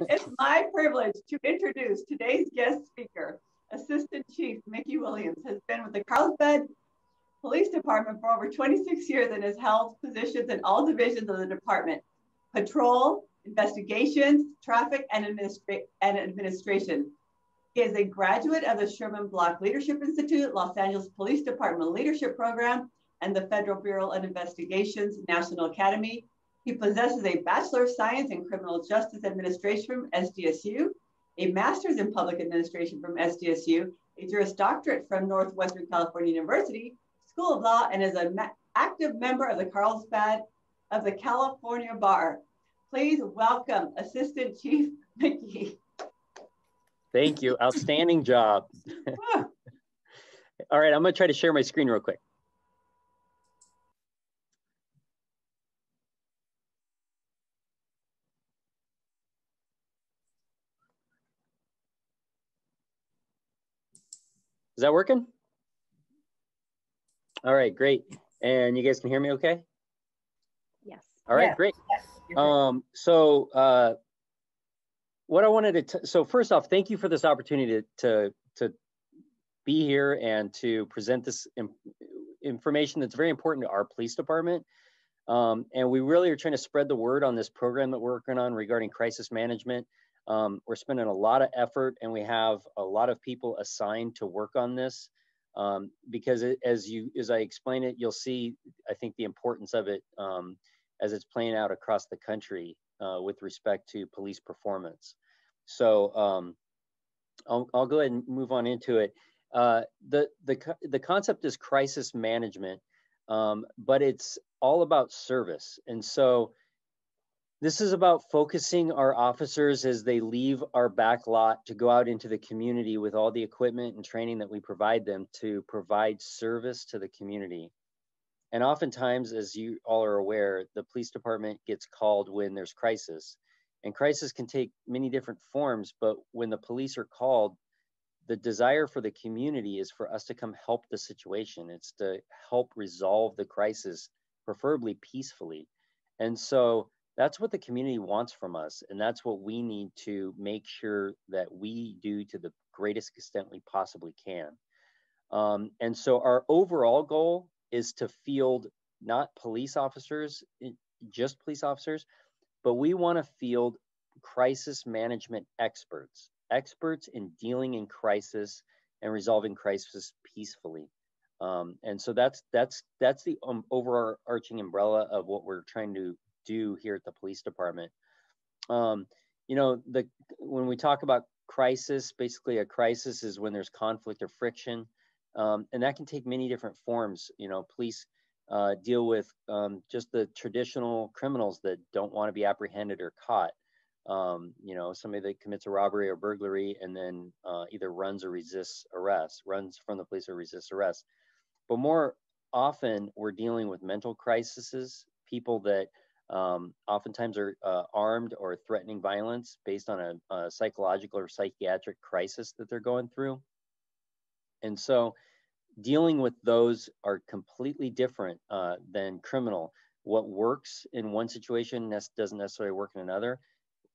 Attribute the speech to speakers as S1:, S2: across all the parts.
S1: It's my privilege to introduce today's guest speaker. Assistant Chief Mickey Williams has been with the Carlsbad Police Department for over 26 years and has held positions in all divisions of the department: patrol, investigations, traffic, and administration. He is a graduate of the Sherman Block Leadership Institute, Los Angeles Police Department Leadership Program, and the Federal Bureau of Investigation's National Academy. He possesses a Bachelor of Science in Criminal Justice Administration from SDSU, a Master's in Public Administration from SDSU, a Juris Doctorate from Northwestern California University School of Law, and is an active member of the Carlsbad of the California Bar. Please welcome Assistant Chief Mickey.
S2: Thank you. Outstanding job. All right, I'm going to try to share my screen real quick. Is that working? All right, great. And you guys can hear me okay?
S3: Yes.
S2: All right, great. Yes, what I wanted to, so first off, thank you for this opportunity to be here and to present this information that's very important to our police department. And we really are trying to spread the word on this program that we're working on regarding crisis management. We're spending a lot of effort and we have a lot of people assigned to work on this because as I explain it, you'll see, I think, the importance of it as it's playing out across the country with respect to police performance. So I'll go ahead and move on into it. The concept is crisis management, but it's all about service. And so this is about focusing our officers as they leave our back lot to go out into the community with all the equipment and training that we provide them to provide service to the community. And oftentimes, as you all are aware, the police department gets called when there's crisis. And crisis can take many different forms, but when the police are called, the desire for the community is for us to come help the situation. It's to help resolve the crisis, preferably peacefully. And so that's what the community wants from us. And that's what we need to make sure that we do to the greatest extent we possibly can. And so our overall goal is to field not police officers, just police officers, but we want to field crisis management experts in dealing in crisis and resolving crisis peacefully. And so that's the overarching umbrella of what we're trying to do here at the police department. You know, when we talk about crisis, basically a crisis is when there's conflict or friction. And that can take many different forms. You know, police deal with just the traditional criminals that don't want to be apprehended or caught. You know, somebody that commits a robbery or burglary and then either runs or resists arrest, runs from the police or resists arrest. But more often, we're dealing with mental crises, people that oftentimes are armed or threatening violence based on a psychological or psychiatric crisis that they're going through. And so dealing with those are completely different than criminal. What works in one situation doesn't necessarily work in another,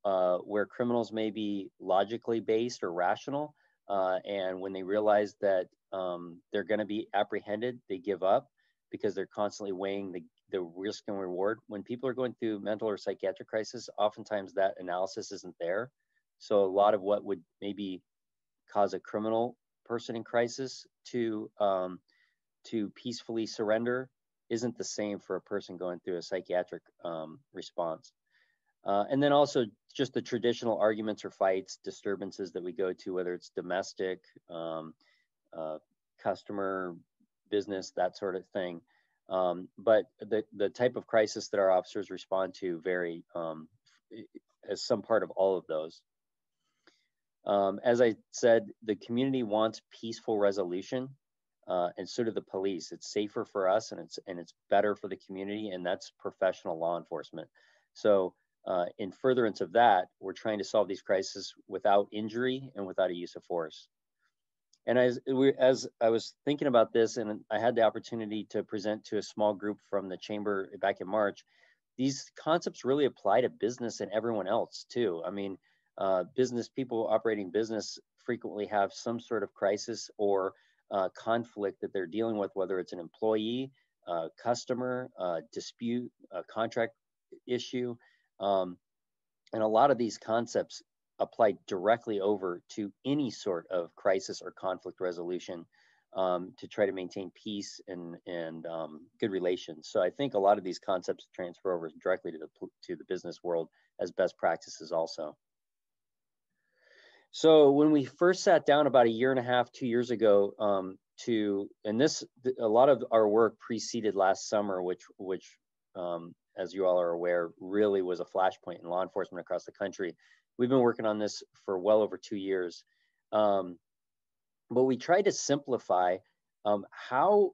S2: where criminals may be logically based or rational. And when they realize that they're going to be apprehended, they give up because they're constantly weighing the risk and reward. When people are going through mental or psychiatric crisis, oftentimes that analysis isn't there. So a lot of what would maybe cause a criminal person in crisis to peacefully surrender isn't the same for a person going through a psychiatric response. And then also just the traditional arguments or fights, disturbances that we go to, whether it's domestic, customer, business, that sort of thing. But the type of crisis that our officers respond to vary as some part of all of those. As I said, the community wants peaceful resolution, and so do the police. It's safer for us, and it's better for the community, and that's professional law enforcement. So in furtherance of that, we're trying to solve these crises without injury and without a use of force. And as I was thinking about this, and I had the opportunity to present to a small group from the chamber back in March, these concepts really apply to business and everyone else too. I mean, People operating business frequently have some sort of crisis or conflict that they're dealing with, whether it's an employee, customer, dispute, contract issue. And a lot of these concepts apply directly over to any sort of crisis or conflict resolution to try to maintain peace and good relations. So I think a lot of these concepts transfer over directly to the business world as best practices also. So when we first sat down about 1.5 years, 2 years ago, a lot of our work preceded last summer, which as you all are aware, really was a flashpoint in law enforcement across the country. We've been working on this for well over 2 years. But we tried to simplify how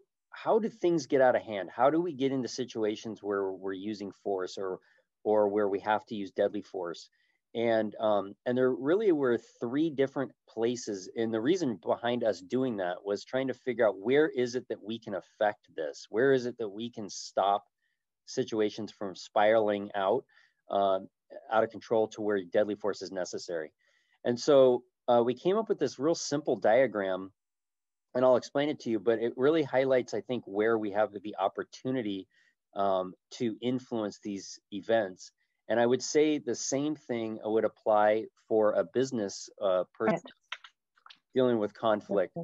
S2: do things get out of hand? How do we get into situations where we're using force or where we have to use deadly force? And there really were 3 different places. And the reason behind us doing that was trying to figure out, where is it that we can affect this? Where is it that we can stop situations from spiraling out of control to where deadly force is necessary? And so we came up with this real simple diagram, and I'll explain it to you, but it really highlights, I think, where we have the opportunity to influence these events. And I would say the same thing would apply for a business person dealing with conflict.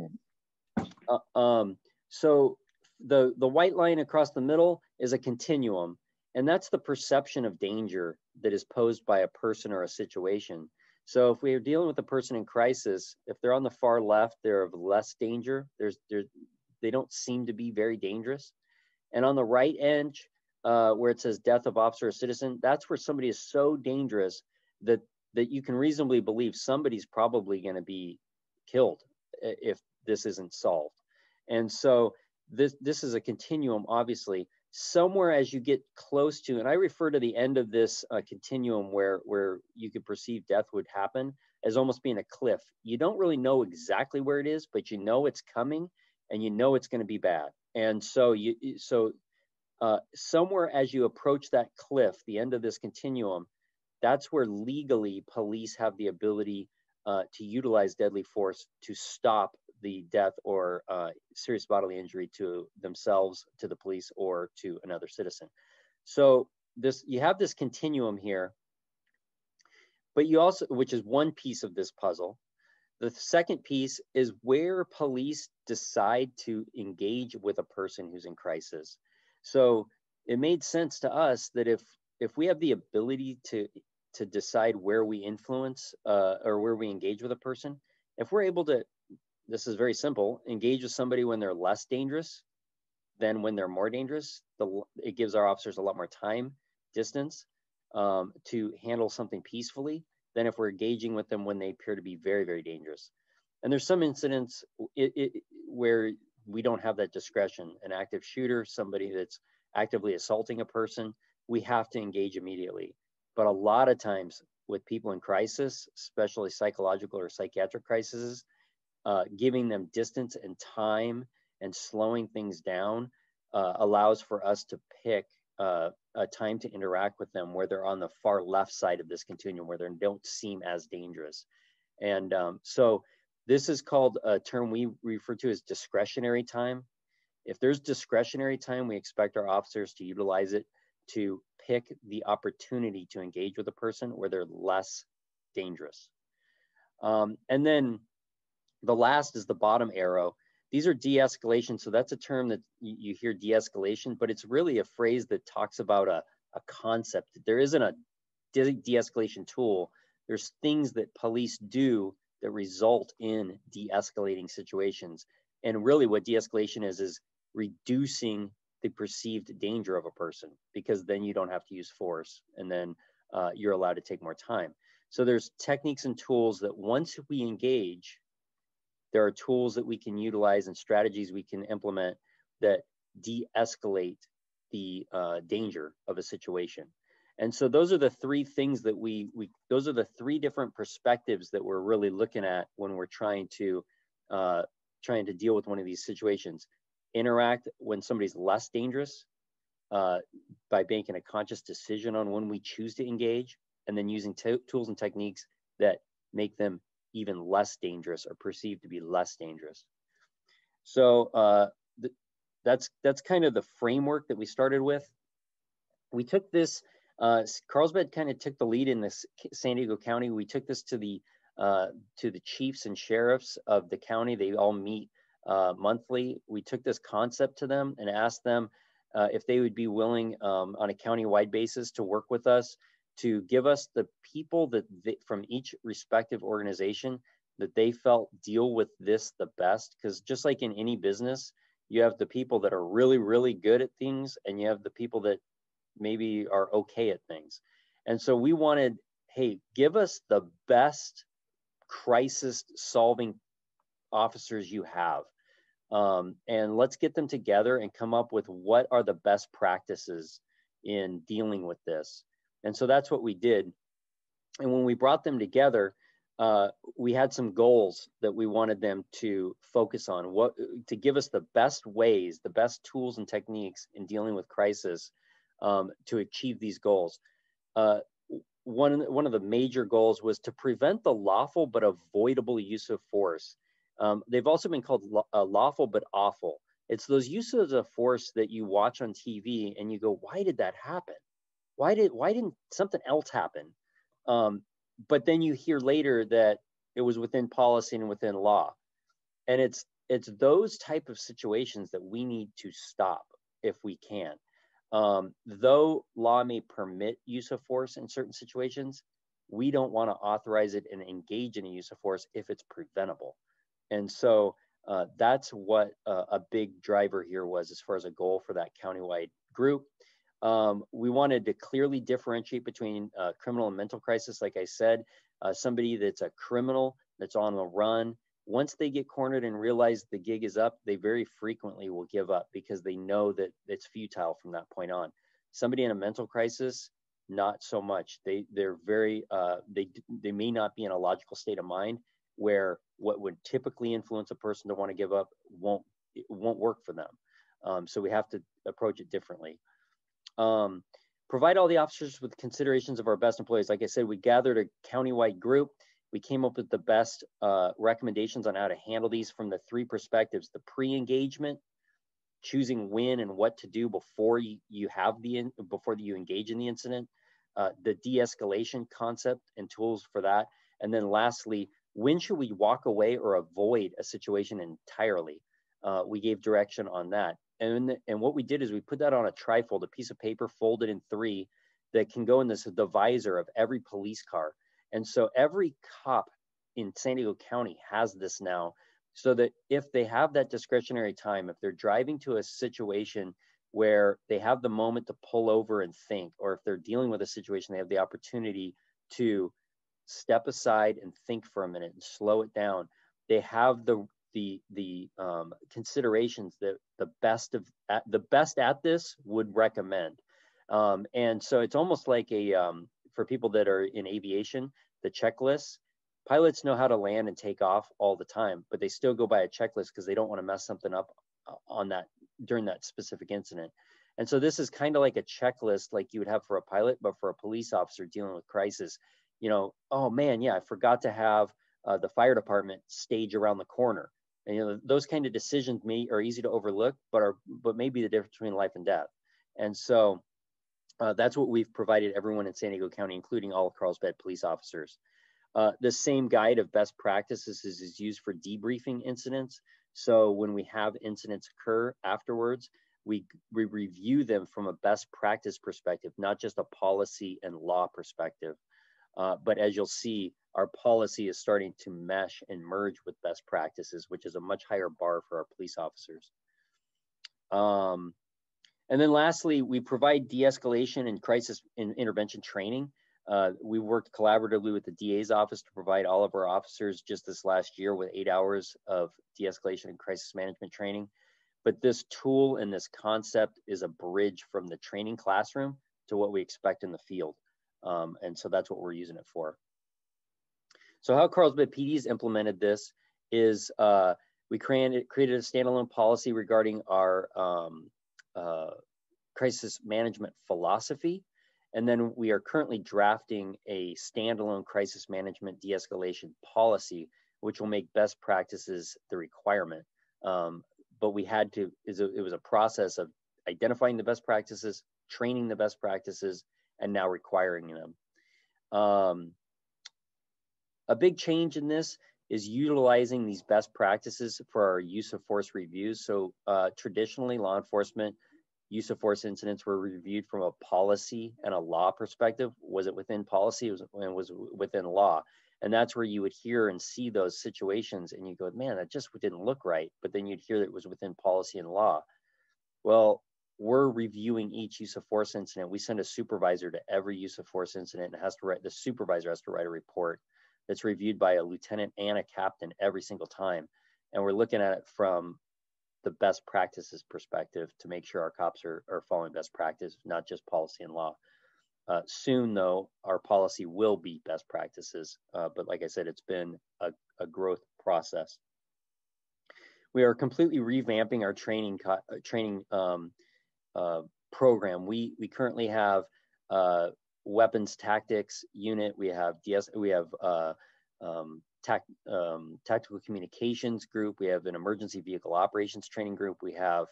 S2: So the white line across the middle is a continuum, and that's the perception of danger that is posed by a person or a situation. So if we are dealing with a person in crisis, if they're on the far left, they're of less danger. They don't seem to be very dangerous. And on the right edge, where it says death of officer or citizen, that's where somebody is so dangerous that you can reasonably believe somebody's probably going to be killed if this isn't solved. And so this is a continuum, obviously. Somewhere as you get close to, and I refer to the end of this continuum where you could perceive death would happen as almost being a cliff. You don't really know exactly where it is, but you know it's coming, and you know it's going to be bad. And so somewhere as you approach that cliff, the end of this continuum, that's where legally police have the ability to utilize deadly force to stop the death or serious bodily injury to themselves, to the police, or to another citizen. So you have this continuum here, but you also, which is one piece of this puzzle. The second piece is where police decide to engage with a person who's in crisis. So it made sense to us that if we have the ability to decide where we influence or where we engage with a person, if we're able to, this is very simple, engage with somebody when they're less dangerous than when they're more dangerous, it gives our officers a lot more time, distance to handle something peacefully than if we're engaging with them when they appear to be very, very dangerous. And there's some incidents where we don't have that discretion. An active shooter, somebody that's actively assaulting a person, we have to engage immediately. But a lot of times with people in crisis, especially psychological or psychiatric crises, giving them distance and time and slowing things down allows for us to pick a time to interact with them where they're on the far left side of this continuum, where they don't seem as dangerous. And so this is called a term we refer to as discretionary time. If there's discretionary time, we expect our officers to utilize it to pick the opportunity to engage with a person where they're less dangerous. And then the last is the bottom arrow. These are de-escalation. So that's a term that you hear, de-escalation, but it's really a phrase that talks about a concept. There isn't a de-escalation tool. There's things that police do that result in de-escalating situations. And really what de-escalation is reducing the perceived danger of a person, because then you don't have to use force, and then you're allowed to take more time. So there's techniques and tools that once we engage, there are tools that we can utilize and strategies we can implement that de-escalate the danger of a situation. And so those are the 3 things that those are the 3 different perspectives that we're really looking at when we're trying to deal with one of these situations. Interact when somebody's less dangerous by making a conscious decision on when we choose to engage, and then using tools and techniques that make them even less dangerous or perceived to be less dangerous. So that's kind of the framework that we started with. We took this, Carlsbad kind of took the lead in this San Diego County. We took this to the chiefs and sheriffs of the county. They all meet monthly. We took this concept to them and asked them if they would be willing on a county-wide basis to work with us to give us the people that from each respective organization that they felt deal with this the best. Because just like in any business, you have the people that are really, really good at things, and you have the people that maybe are okay at things. And so we wanted, hey, give us the best crisis solving officers you have. And let's get them together and come up with what are the best practices in dealing with this. And so that's what we did. And when we brought them together, we had some goals that we wanted them to focus on, to give us the best ways, the best tools and techniques in dealing with crisis to achieve these goals. One of the major goals was to prevent the lawful but avoidable use of force. They've also been called lawful but awful. It's those uses of force that you watch on TV and you go, why did that happen? Why didn't something else happen? But then you hear later that it was within policy and within law. And it's those type of situations that we need to stop if we can. Though law may permit use of force in certain situations, we don't want to authorize it and engage in a use of force if it's preventable. And so that's what a big driver here was as far as a goal for that countywide group. We wanted to clearly differentiate between criminal and mental crisis. Like I said, somebody that's a criminal that's on the run, once they get cornered and realize the gig is up, they very frequently will give up because they know that it's futile from that point on. Somebody in a mental crisis, not so much. They're very, they may not be in a logical state of mind where what would typically influence a person to want to give up won't work for them. So we have to approach it differently. Provide all the officers with considerations of our best employees. Like I said, we gathered a countywide group. We came up with the best recommendations on how to handle these from the three perspectives: the pre-engagement, choosing when and what to do before you engage in the incident, the de-escalation concept and tools for that, and then lastly, when should we walk away or avoid a situation entirely? We gave direction on that. And what we did is we put that on a trifold, a piece of paper folded in three that can go in the visor of every police car. And so every cop in San Diego County has this now, so that if they have that discretionary time, if they're driving to a situation where they have the moment to pull over and think, or if they're dealing with a situation, they have the opportunity to step aside and think for a minute and slow it down. They have the considerations that the best at this would recommend. And so it's almost like for people that are in aviation, the checklists. Pilots know how to land and take off all the time, but they still go by a checklist because they don't want to mess something up on that during that specific incident. And so this is kind of like a checklist like you would have for a pilot, but for a police officer dealing with crisis. You know, oh man, yeah, I forgot to have the fire department stage around the corner. And, you know, those kind of decisions are easy to overlook, but maybe the difference between life and death. And so that's what we've provided everyone in San Diego County, including all Carlsbad police officers. The same guide of best practices is used for debriefing incidents. So when we have incidents occur afterwards, we review them from a best practice perspective, not just a policy and law perspective. But as you'll see, our policy is starting to mesh and merge with best practices, which is a much higher bar for our police officers. And then lastly, we provide de-escalation and crisis intervention training. We worked collaboratively with the DA's office to provide all of our officers just this last year with 8 hours of de-escalation and crisis management training. But this tool and this concept is a bridge from the training classroom to what we expect in the field. And so that's what we're using it for. So how Carlsbad PD's implemented this is we created a standalone policy regarding our crisis management philosophy. And then we are currently drafting a standalone crisis management de-escalation policy, which will make best practices the requirement. But we had to, it was a process of identifying the best practices, training the best practices, and now requiring them. A big change in this is utilizing these best practices for our use of force reviews. So traditionally, law enforcement use of force incidents were reviewed from a policy and a law perspective. Was it within policy? It was within law. And that's where you would hear and see those situations and you go, man, that just didn't look right. But then you'd hear that it was within policy and law. Well, we're reviewing each use of force incident. We send a supervisor to every use of force incident and the supervisor has to write a report that's reviewed by a lieutenant and a captain every single time. And we're looking at it from the best practices perspective to make sure our cops are following best practice, not just policy and law. Soon, though, our policy will be best practices. But like I said, it's been a growth process. We are completely revamping our training program. We currently have weapons tactics unit. We have tactical communications group. We have an emergency vehicle operations training group. We have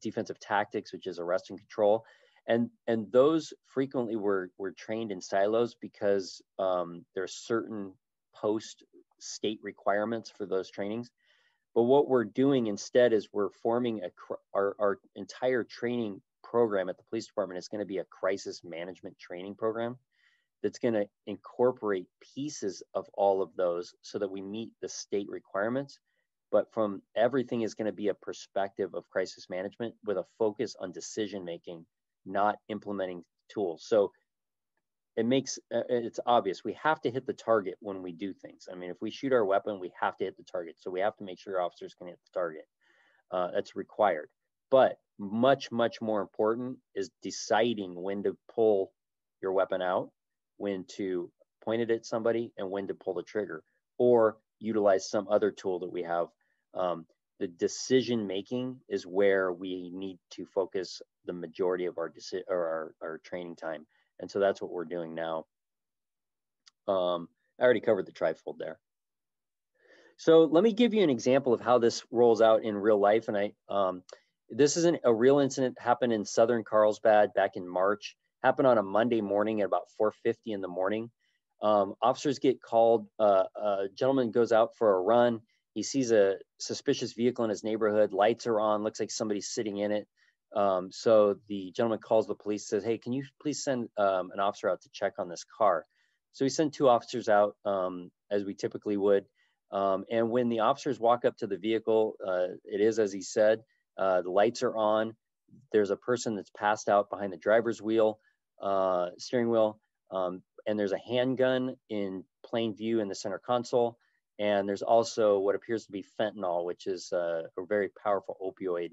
S2: defensive tactics, which is arrest and control. And those frequently were trained in silos because there are certain post-state requirements for those trainings. But what we're doing instead is we're forming our entire training program at the police department is going to be a crisis management training program that's going to incorporate pieces of all of those so that we meet the state requirements. But from everything is going to be a perspective of crisis management with a focus on decision making, not implementing tools. So it's obvious we have to hit the target when we do things. I mean, if we shoot our weapon, we have to hit the target. So we have to make sure officers can hit the target. That's required. But much, much more important is deciding when to pull your weapon out, when to point it at somebody, and when to pull the trigger, or utilize some other tool that we have. The decision making is where we need to focus the majority of our training time. And so that's what we're doing now. I already covered the trifold there. So let me give you an example of how this rolls out in real life. And this isn't a real incident, happened in Southern Carlsbad back in March, happened on a Monday morning at about 4:50 in the morning. Officers get called, a gentleman goes out for a run. He sees a suspicious vehicle in his neighborhood, lights are on, looks like somebody's sitting in it. So the gentleman calls the police, says, hey, can you please send an officer out to check on this car? So we send 2 officers out as we typically would. And when the officers walk up to the vehicle, it is as he said, the lights are on. There's a person that's passed out behind the driver's wheel, steering wheel, and there's a handgun in plain view in the center console. And there's also what appears to be fentanyl, which is a very powerful opioid,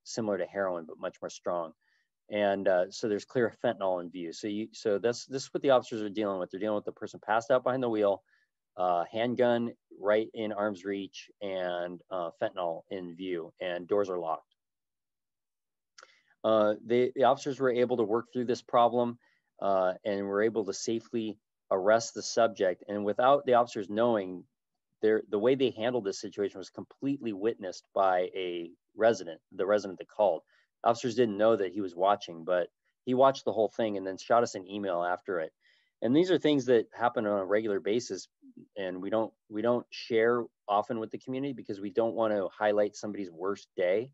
S2: similar to heroin, but much more strong. And so there's clear fentanyl in view. So this is what the officers are dealing with. They're dealing with the person passed out behind the wheel, handgun right in arm's reach, and fentanyl in view, and doors are locked. The officers were able to work through this problem and were able to safely arrest the subject. And without the officers knowing, the way they handled this situation was completely witnessed by the resident that called. Officers didn't know that he was watching, but he watched the whole thing and then shot us an email after it. And these are things that happen on a regular basis, and we don't share often with the community because we don't want to highlight somebody's worst day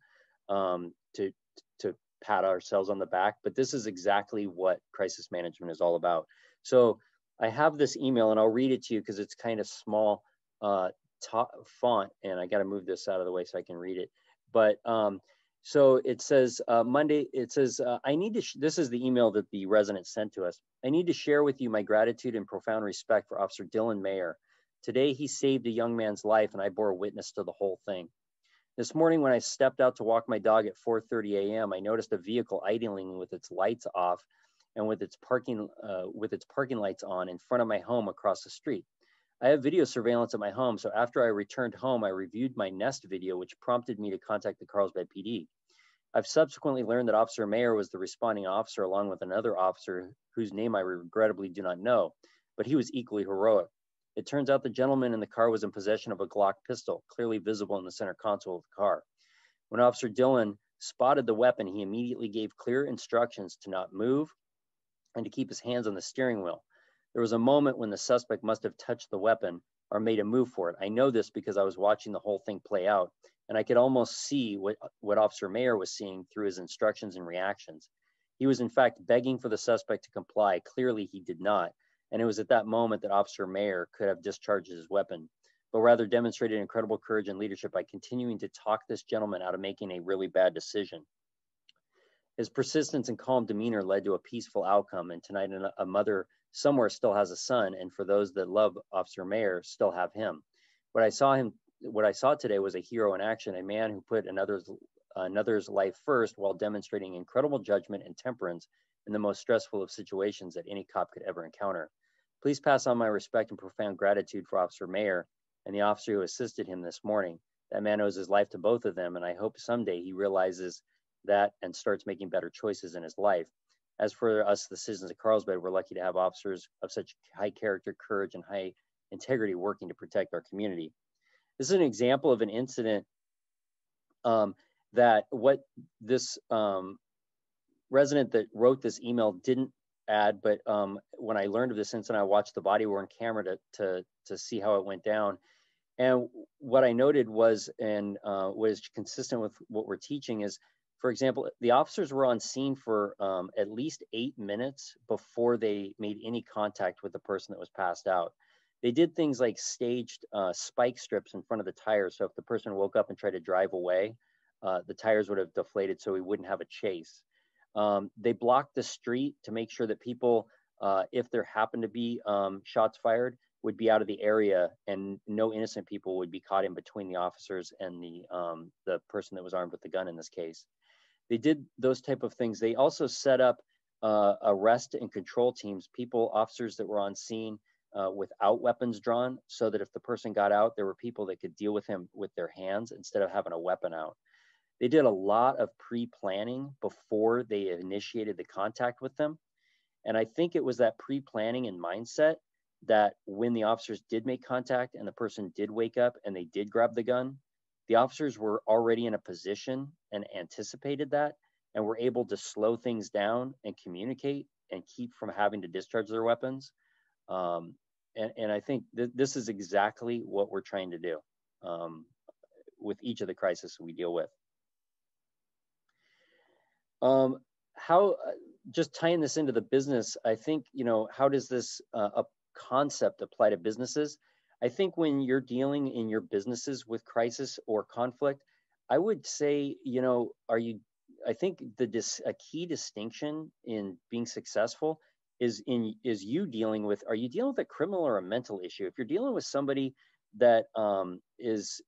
S2: to pat ourselves on the back. But this is exactly what crisis management is all about. So I have this email, and I'll read it to you because it's kind of small font, and I got to move this out of the way so I can read it. But so it says Monday, it says, this is the email that the resident sent to us. I need to share with you my gratitude and profound respect for Officer Dylan Mayer. Today, he saved a young man's life, and I bore witness to the whole thing. This morning, when I stepped out to walk my dog at 4:30 a.m., I noticed a vehicle idling with its lights off and with its parking lights on in front of my home across the street. I have video surveillance at my home, so after I returned home, I reviewed my Nest video, which prompted me to contact the Carlsbad PD. I've subsequently learned that Officer Mayer was the responding officer along with another officer whose name I regrettably do not know, but he was equally heroic. It turns out the gentleman in the car was in possession of a Glock pistol, clearly visible in the center console of the car. When Officer Dillon spotted the weapon, he immediately gave clear instructions to not move and to keep his hands on the steering wheel. There was a moment when the suspect must have touched the weapon or made a move for it. I know this because I was watching the whole thing play out, and I could almost see what Officer Mayer was seeing through his instructions and reactions. He was in fact begging for the suspect to comply. Clearly he did not, and it was at that moment that Officer Mayer could have discharged his weapon, but rather demonstrated incredible courage and leadership by continuing to talk this gentleman out of making a really bad decision. His persistence and calm demeanor led to a peaceful outcome, and tonight a mother somewhere still has a son, and for those that love Officer Mayer, still have him. What I saw today was a hero in action, a man who put another's life first while demonstrating incredible judgment and temperance in the most stressful of situations that any cop could ever encounter. Please pass on my respect and profound gratitude for Officer Mayer and the officer who assisted him this morning. That man owes his life to both of them, and I hope someday he realizes that and starts making better choices in his life. As for us, the citizens of Carlsbad, we're lucky to have officers of such high character, courage, and high integrity working to protect our community. This is an example of an incident that what this resident that wrote this email didn't add, but when I learned of this incident, I watched the body worn camera to see how it went down. And what I noted was, and what is consistent with what we're teaching is, for example, the officers were on scene for at least 8 minutes before they made any contact with the person that was passed out. They did things like staged spike strips in front of the tires. So if the person woke up and tried to drive away, the tires would have deflated so we wouldn't have a chase. They blocked the street to make sure that people, if there happened to be shots fired, would be out of the area and no innocent people would be caught in between the officers and the person that was armed with the gun in this case. They did those type of things. They also set up arrest and control teams, officers that were on scene without weapons drawn, so that if the person got out, there were people that could deal with him with their hands instead of having a weapon out. They did a lot of pre-planning before they initiated the contact with them. And I think it was that pre-planning and mindset that when the officers did make contact and the person did wake up and they did grab the gun, the officers were already in a position and anticipated that and were able to slow things down and communicate and keep from having to discharge their weapons. And I think this is exactly what we're trying to do with each of the crises we deal with. Just tying this into the business, I think, how does this concept apply to businesses? I think when you're dealing in your businesses with crisis or conflict, I would say, I think a key distinction in being successful is you dealing with, are you dealing with a criminal or a mental issue? If you're dealing with somebody that is,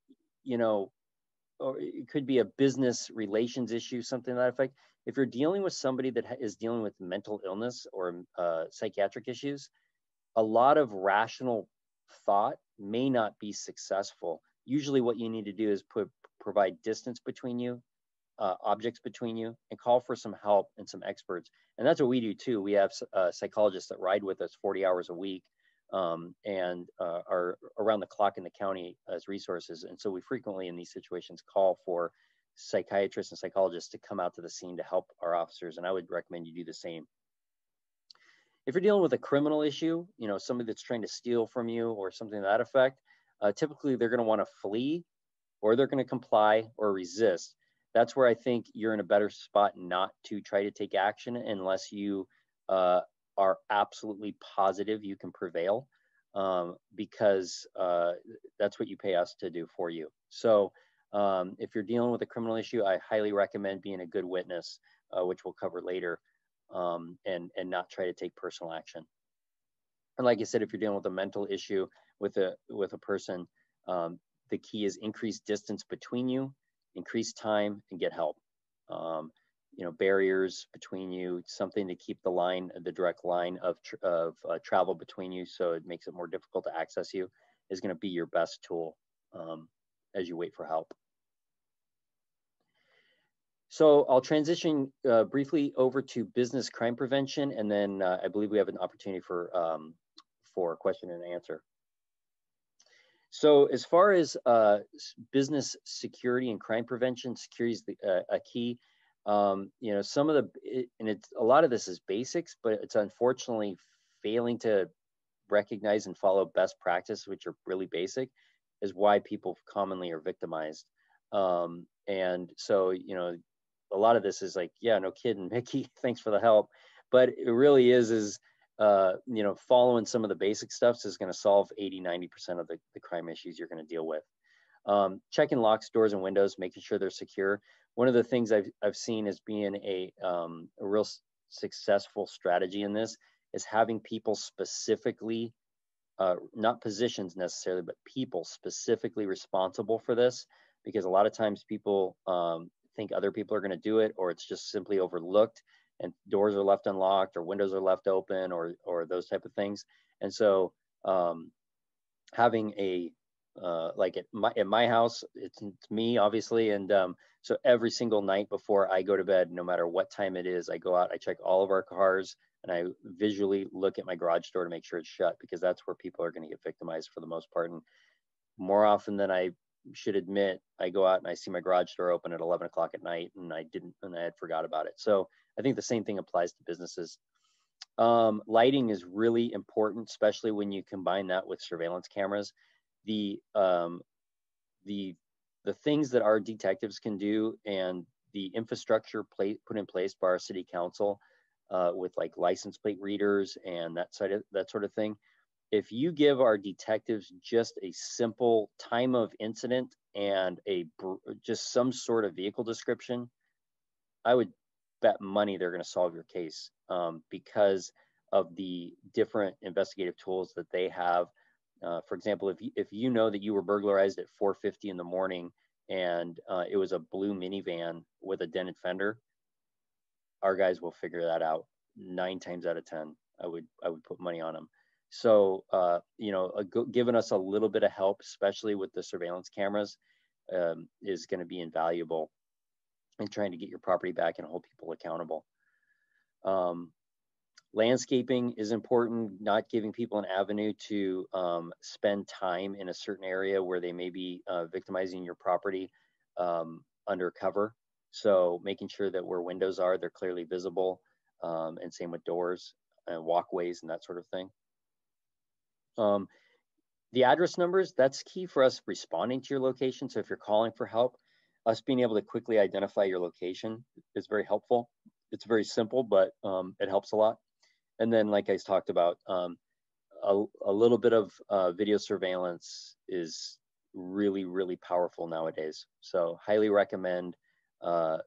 S2: or it could be a business relations issue, something to that effect. If you're dealing with somebody that is dealing with mental illness or psychiatric issues, a lot of rational thought may not be successful. Usually what you need to do is provide distance between you, objects between you, and call for some help and some experts. And that's what we do too. We have psychologists that ride with us 40 hours a week and are around the clock in the county as resources. And so we frequently in these situations call for psychiatrists and psychologists to come out to the scene to help our officers. And I would recommend you do the same. If you're dealing with a criminal issue, somebody that's trying to steal from you or something to that effect, typically they're going to want to flee or they're going to comply or resist. That's where I think you're in a better spot not to try to take action unless you are absolutely positive you can prevail, because that's what you pay us to do for you. So if you're dealing with a criminal issue, I highly recommend being a good witness, which we'll cover later. And not try to take personal action. And like I said, if you're dealing with a mental issue with a person, the key is increase distance between you, increase time, and get help. Barriers between you, something to keep the direct line of travel between you, so it makes it more difficult to access you, is going to be your best tool as you wait for help. So I'll transition briefly over to business crime prevention, and then I believe we have an opportunity for question and answer. So as far as business security and crime prevention, security is a key. You know, some of the, and it's a lot of this is basics, but it's unfortunately failing to recognize and follow best practice, which are really basic, is why people commonly are victimized. And so, you know, a lot of this is like, yeah, no kidding, Mickey, thanks for the help. But it really is you know, following some of the basic stuff is going to solve 80–90% of the crime issues you're going to deal with. Checking locks, doors, and windows, making sure they're secure. One of the things I've seen as being a real successful strategy in this is having people specifically, not positions necessarily, but people specifically responsible for this, because a lot of times people think other people are going to do it, or it's just simply overlooked, and doors are left unlocked or windows are left open, or those type of things. And so having a like at my house, it's me obviously, and so every single night before I go to bed, no matter what time it is, I go out, I check all of our cars, and I visually look at my garage door to make sure it's shut, because that's where people are going to get victimized for the most part. And more often than I should admit, I go out and I see my garage door open at 11 o'clock at night, and I had forgot about it. So I think the same thing applies to businesses. Lighting is really important, especially when you combine that with surveillance cameras. The things that our detectives can do, and the infrastructure put in place by our city council with like license plate readers and that sort of thing. If you give our detectives just a simple time of incident and just some sort of vehicle description, I would bet money they're going to solve your case, because of the different investigative tools that they have. For example, if you know that you were burglarized at 4:50 in the morning and it was a blue minivan with a dented fender, our guys will figure that out 9 times out of 10. I would put money on them. So, you know, giving us a little bit of help, especially with the surveillance cameras, is going to be invaluable in trying to get your property back and hold people accountable. Landscaping is important, not giving people an avenue to spend time in a certain area where they may be victimizing your property undercover. So making sure that where windows are, they're clearly visible, and same with doors and walkways and that sort of thing. The address numbers, that's key for us responding to your location. So if you're calling for help, us being able to quickly identify your location is very helpful. It's very simple, but it helps a lot. And then, like I talked about, a little bit of video surveillance is really, really powerful nowadays. So highly recommend, and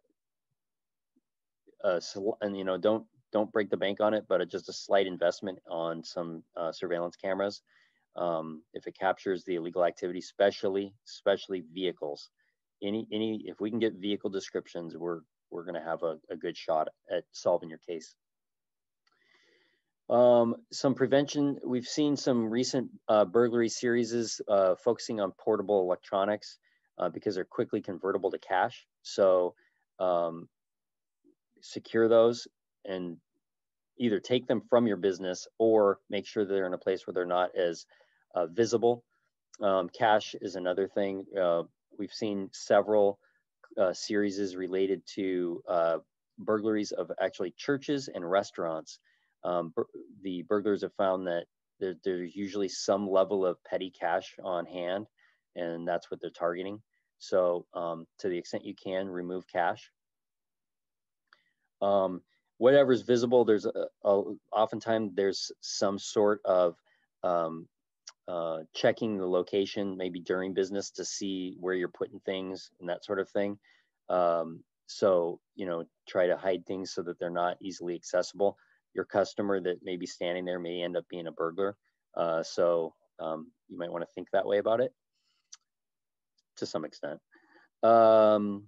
S2: you know, don't break the bank on it, but just a slight investment on some surveillance cameras. If it captures the illegal activity, especially vehicles, if we can get vehicle descriptions, we're going to have a good shot at solving your case. Some prevention, we've seen some recent burglary series focusing on portable electronics because they're quickly convertible to cash. So secure those and either take them from your business or make sure they're in a place where they're not as visible. Cash is another thing. We've seen several series related to burglaries of actually churches and restaurants. The burglars have found that there's usually some level of petty cash on hand, and that's what they're targeting. So to the extent you can, remove cash. Whatever's visible, there's oftentimes there's some sort of checking the location, maybe during business, to see where you're putting things and that sort of thing. So, you know, try to hide things so that they're not easily accessible. Your customer that may be standing there may end up being a burglar. So you might want to think that way about it to some extent. And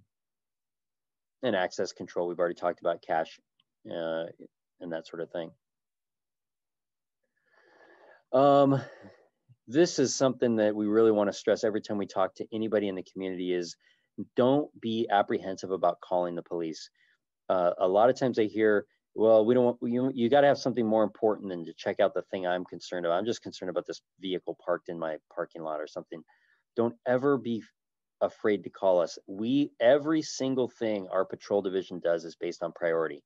S2: access control, we've already talked about cash and that sort of thing. This is something that we really want to stress every time we talk to anybody in the community is don't be apprehensive about calling the police. A lot of times I hear, well, we don't want, you got to have something more important than to check out the thing I'm concerned about. I'm just concerned about this vehicle parked in my parking lot or something. Don't ever be afraid to call us. Every single thing our patrol division does is based on priority,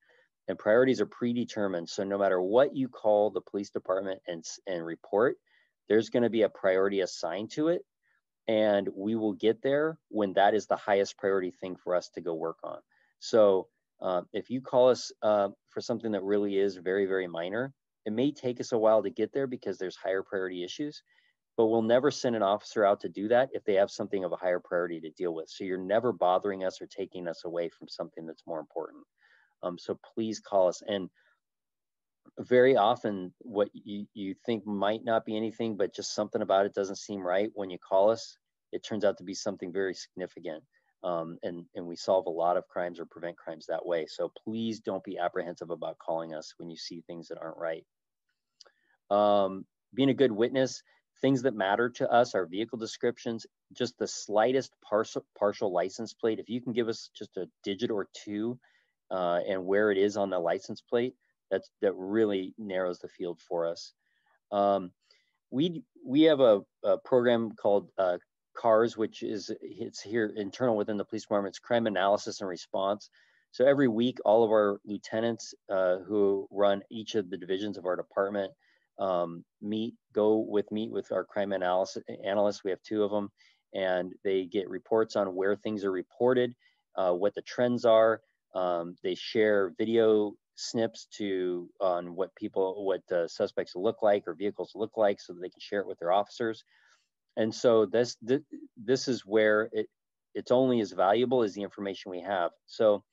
S2: and priorities are predetermined. So no matter what you call the police department and report, there's going to be a priority assigned to it, and we will get there when that is the highest priority thing for us to go work on. So if you call us for something that really is very, very minor, it may take us a while to get there because there's higher priority issues, but we'll never send an officer out to do that if they have something of a higher priority to deal with. So you're never bothering us or taking us away from something that's more important. So please call us. And very often what you think might not be anything, but just something about it doesn't seem right, when you call us, it turns out to be something very significant. And we solve a lot of crimes or prevent crimes that way. So please don't be apprehensive about calling us when you see things that aren't right. Being a good witness, things that matter to us are vehicle descriptions, just the slightest partial license plate. If you can give us just a digit or two and where it is on the license plate, that really narrows the field for us. We have a program called CARS, which it's here internal within the police department. It's crime analysis and response. So every week, all of our lieutenants who run each of the divisions of our department meet with our crime analysts. We have two of them, and they get reports on where things are reported, what the trends are. They share video snips on what suspects look like or vehicles look like, so that they can share it with their officers. And so this is where it's only as valuable as the information we have. So,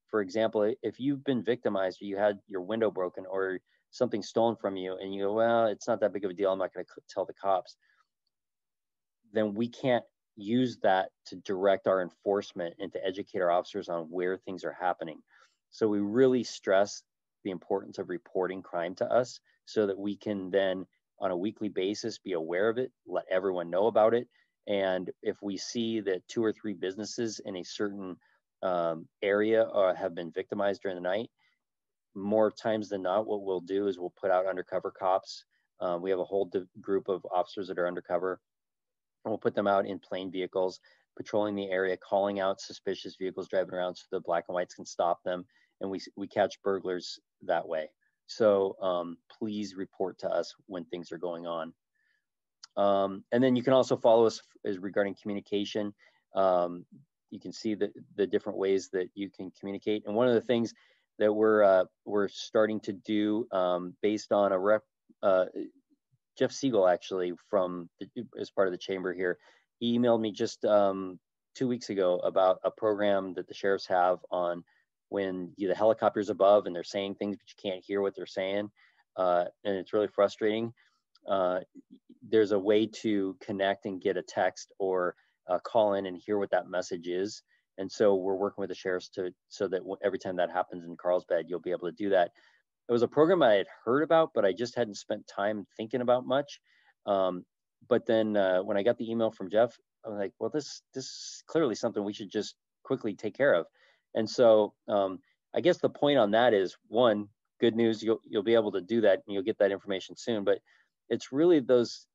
S2: for example, if you've been victimized, or you had your window broken, or something stolen from you, and you go, well, it's not that big of a deal, I'm not going to tell the cops, then we can't use that to direct our enforcement and to educate our officers on where things are happening. So we really stress the importance of reporting crime to us, so that we can then on a weekly basis be aware of it, let everyone know about it. And if we see that 2 or 3 businesses in a certain area have been victimized during the night, more times than not, what we'll do is we'll put out undercover cops. We have a whole group of officers that are undercover, and we'll put them out in plain vehicles, patrolling the area, calling out suspicious vehicles driving around so the black and whites can stop them. And we catch burglars that way. So please report to us when things are going on. And then you can also follow us regarding communication. You can see the different ways that you can communicate. And one of the things that we're starting to do based on Jeff Siegel, actually, as part of the chamber here, he emailed me just 2 weeks ago about a program that the sheriffs have on when the helicopter's above and they're saying things, but you can't hear what they're saying. And it's really frustrating. There's a way to connect and get a text or call in and hear what that message is. And so we're working with the sheriffs so that every time that happens in Carlsbad, you'll be able to do that. It was a program I had heard about, but I just hadn't spent time thinking about much. But then when I got the email from Jeff, I was like, well, this is clearly something we should just quickly take care of. And so I guess the point on that is, one, good news, you'll be able to do that and you'll get that information soon. But it's really those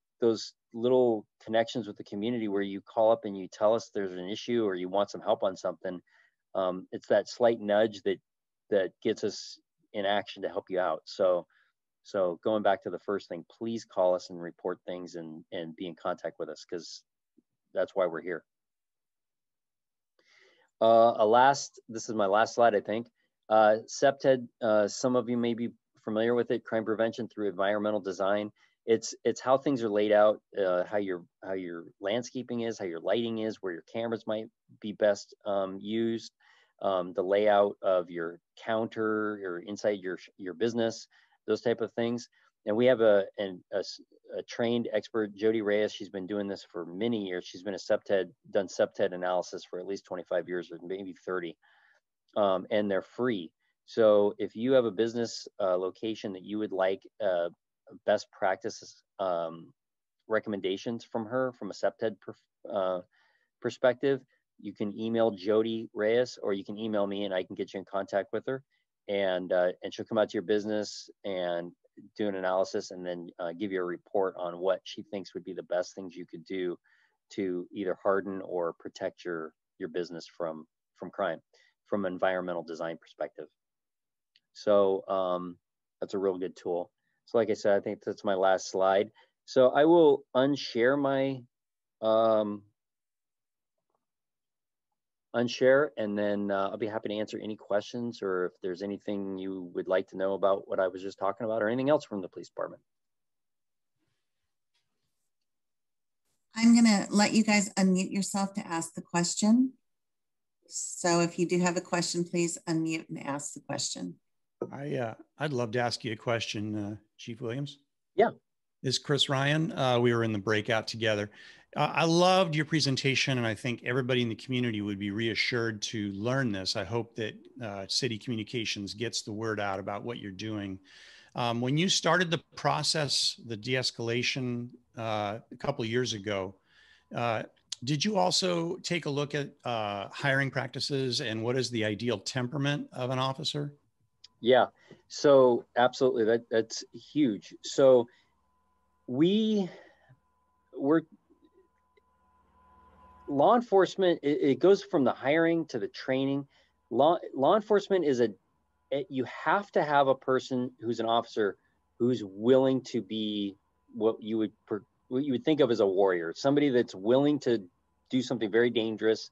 S2: little connections with the community where you call up and you tell us there's an issue or you want some help on something. It's that slight nudge that gets us in action to help you out. So going back to the first thing, please call us and report things and be in contact with us, because that's why we're here. This is my last slide, I think. CPTED, some of you may be familiar with it, crime prevention through environmental design. It's how things are laid out, how your landscaping is, how your lighting is, where your cameras might be best used, the layout of your counter or inside your business, those type of things. And we have a trained expert, Jody Reyes. She's been doing this for many years. She's been done CPTED analysis for at least 25 years or maybe 30, and they're free. So if you have a business location that you would like best practices recommendations from her from a CPTED perspective, you can email Jody Reyes, or you can email me and I can get you in contact with her. And she'll come out to your business and do an analysis, and then give you a report on what she thinks would be the best things you could do to either harden or protect your business from crime, from an environmental design perspective. So that's a real good tool. So like I said, I think that's my last slide. So I will unshare my unshare, and then I'll be happy to answer any questions, or if there's anything you would like to know about what I was just talking about, or anything else from the police department.
S3: I'm gonna let you guys unmute yourself to ask the question. So if you do have a question, please unmute and ask the question.
S4: I'd love to ask you a question, Chief Williams.
S2: Yeah.
S4: This is Chris Ryan. We were in the breakout together. I loved your presentation, and I think everybody in the community would be reassured to learn this. I hope that City Communications gets the word out about what you're doing. When you started the process, the de-escalation a couple of years ago, did you also take a look at hiring practices and what is the ideal temperament of an officer?
S2: Yeah, so absolutely, that's huge. So we're law enforcement, it goes from the hiring to the training. Law enforcement is you have to have a person who's an officer who's willing to be what you would think of as a warrior, somebody that's willing to do something very dangerous,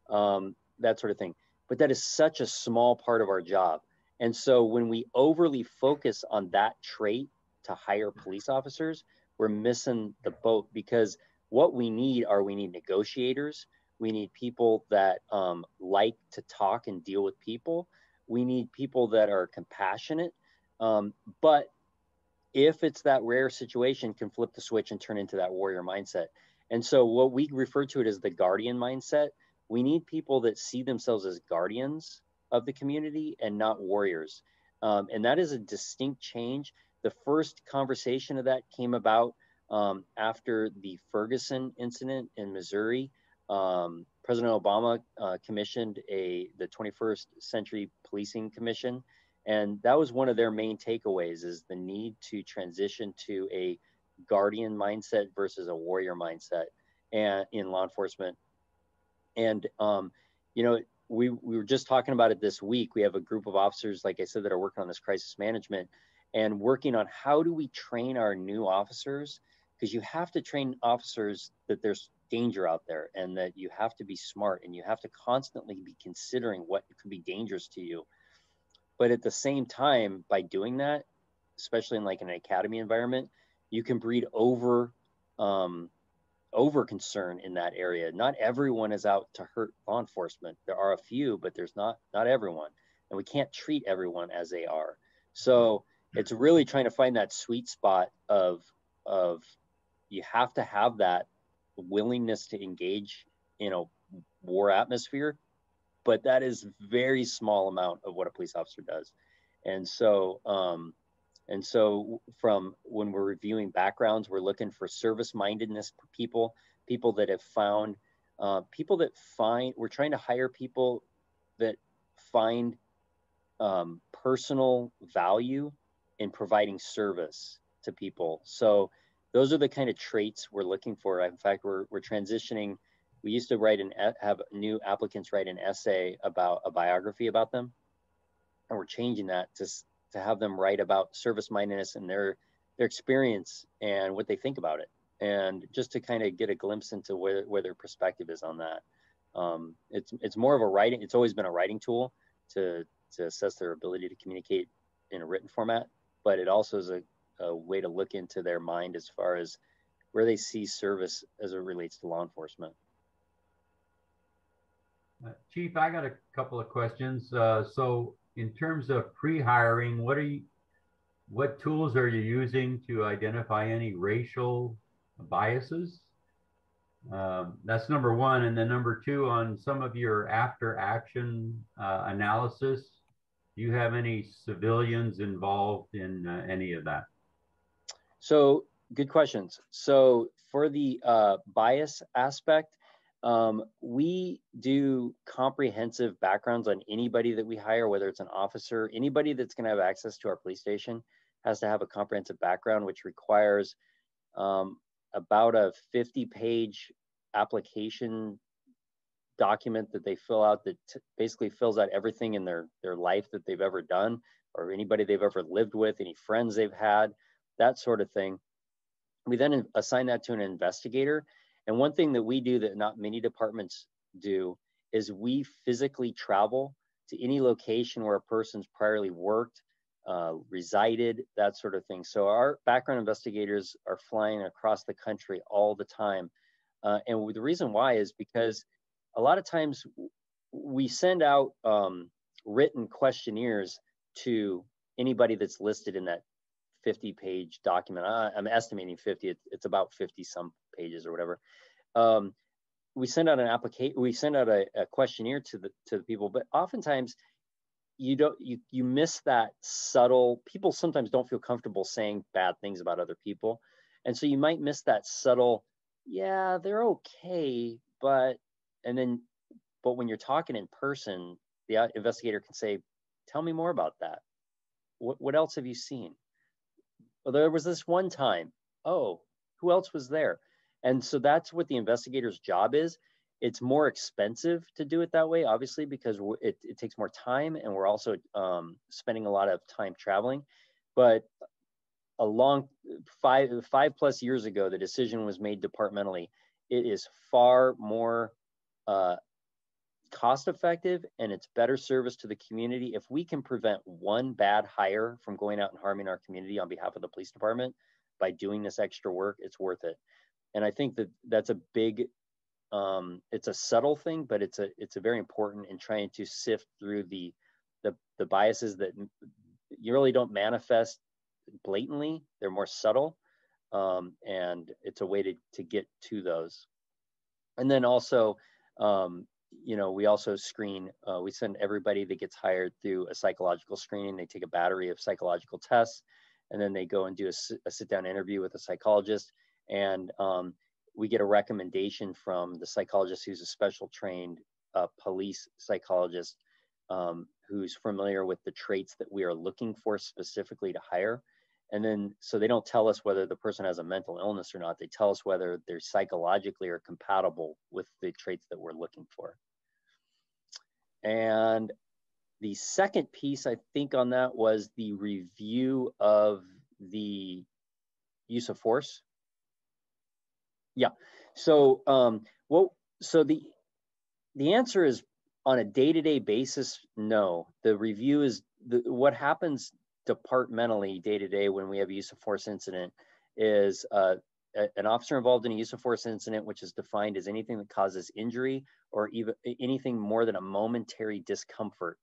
S2: that sort of thing. But that is such a small part of our job. And so when we overly focus on that trait to hire police officers, we're missing the boat, because what we need negotiators. We need people that like to talk and deal with people. We need people that are compassionate. But if it's that rare situation, can flip the switch and turn into that warrior mindset. And so what we refer to it as the guardian mindset. We need people that see themselves as guardians of the community and not warriors. And that is a distinct change. The first conversation of that came about after the Ferguson incident in Missouri. President Obama commissioned the 21st Century Policing Commission. And that was one of their main takeaways, is the need to transition to a guardian mindset versus a warrior mindset and in law enforcement. And, you know, we were just talking about it this week. We have a group of officers, like I said, that are working on this crisis management and working on how do we train our new officers, because you have to train officers that there's danger out there and that you have to be smart and you have to constantly be considering what could be dangerous to you. But at the same time, by doing that, especially in like an academy environment, you can breed over concern in that area. Not everyone is out to hurt law enforcement. There are a few, but there's not everyone, and we can't treat everyone as they are. So it's really trying to find that sweet spot of you have to have that willingness to engage in a war atmosphere, but that is very small amount of what a police officer does. And so from when we're reviewing backgrounds, we're looking for service-mindedness people that have found, we're trying to hire people that find personal value in providing service to people. So those are the kind of traits we're looking for. In fact, we're transitioning. We used to have new applicants write an essay about a biography about them, and we're changing that to have them write about service-mindedness and their experience and what they think about it, and just to kind of get a glimpse into where their perspective is on that. It's more of a writing. It's always been a writing tool to assess their ability to communicate in a written format, but it also is a way to look into their mind as far as where they see service as it relates to law enforcement.
S5: Chief, I got a couple of questions. So in terms of pre-hiring, what tools are you using to identify any racial biases? That's number one. And then number two, on some of your after action analysis, do you have any civilians involved in any of that?
S2: So good questions. So for the bias aspect, We do comprehensive backgrounds on anybody that we hire, whether it's an officer. Anybody that's going to have access to our police station has to have a comprehensive background, which requires about a 50-page application document that they fill out that basically fills out everything in their life that they've ever done, or anybody they've ever lived with, any friends they've had, that sort of thing. We then assign that to an investigator. And one thing that we do that not many departments do is we physically travel to any location where a person's priorly worked, resided, that sort of thing. So our background investigators are flying across the country all the time. And the reason why is because a lot of times we send out written questionnaires to anybody that's listed in that 50-page document. I'm estimating 50. It's about 50 some pages or whatever. We send out an application. We send out a questionnaire to the people, but oftentimes you miss that subtle. People sometimes don't feel comfortable saying bad things about other people, and so you might miss that subtle. Yeah, they're okay, but when you're talking in person, the investigator can say, "Tell me more about that. What else have you seen?" Well, there was this one time. Oh, who else was there? And so that's what the investigator's job is. It's more expensive to do it that way, obviously, because it takes more time, and we're also spending a lot of time traveling. But a long 5+ years ago, the decision was made departmentally. It is far more cost effective, and it's better service to the community. If we can prevent one bad hire from going out and harming our community on behalf of the police department by doing this extra work, it's worth it. And I think that that's a big, it's a subtle thing, but it's a very important in trying to sift through the biases that you really don't manifest blatantly. They're more subtle, and it's a way to get to those. And then also, we also screen, we send everybody that gets hired through a psychological screening. They take a battery of psychological tests, and then they go and do a sit-down interview with a psychologist. And we get a recommendation from the psychologist, who's a special trained police psychologist, who's familiar with the traits that we are looking for specifically to hire. And then, so they don't tell us whether the person has a mental illness or not. They tell us whether they're psychologically are compatible with the traits that we're looking for. And the second piece, I think, on that was the review of the use of force. Yeah. So, so the answer is, on a day-to-day basis, no. The review is what happens departmentally day-to-day when we have a use of force incident is an officer involved in a use of force incident, which is defined as anything that causes injury or even anything more than a momentary discomfort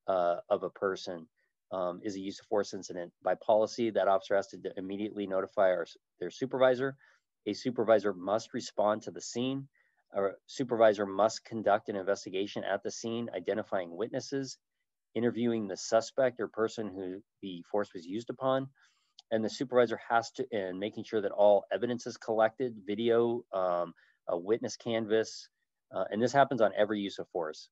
S2: of a person, is a use of force incident. By policy, that officer has to immediately notify their supervisor. A supervisor must respond to the scene. A supervisor must conduct an investigation at the scene, identifying witnesses, interviewing the suspect or person who the force was used upon. And the supervisor has to, and making sure that all evidence is collected, video, a witness canvas, and this happens on every use of force.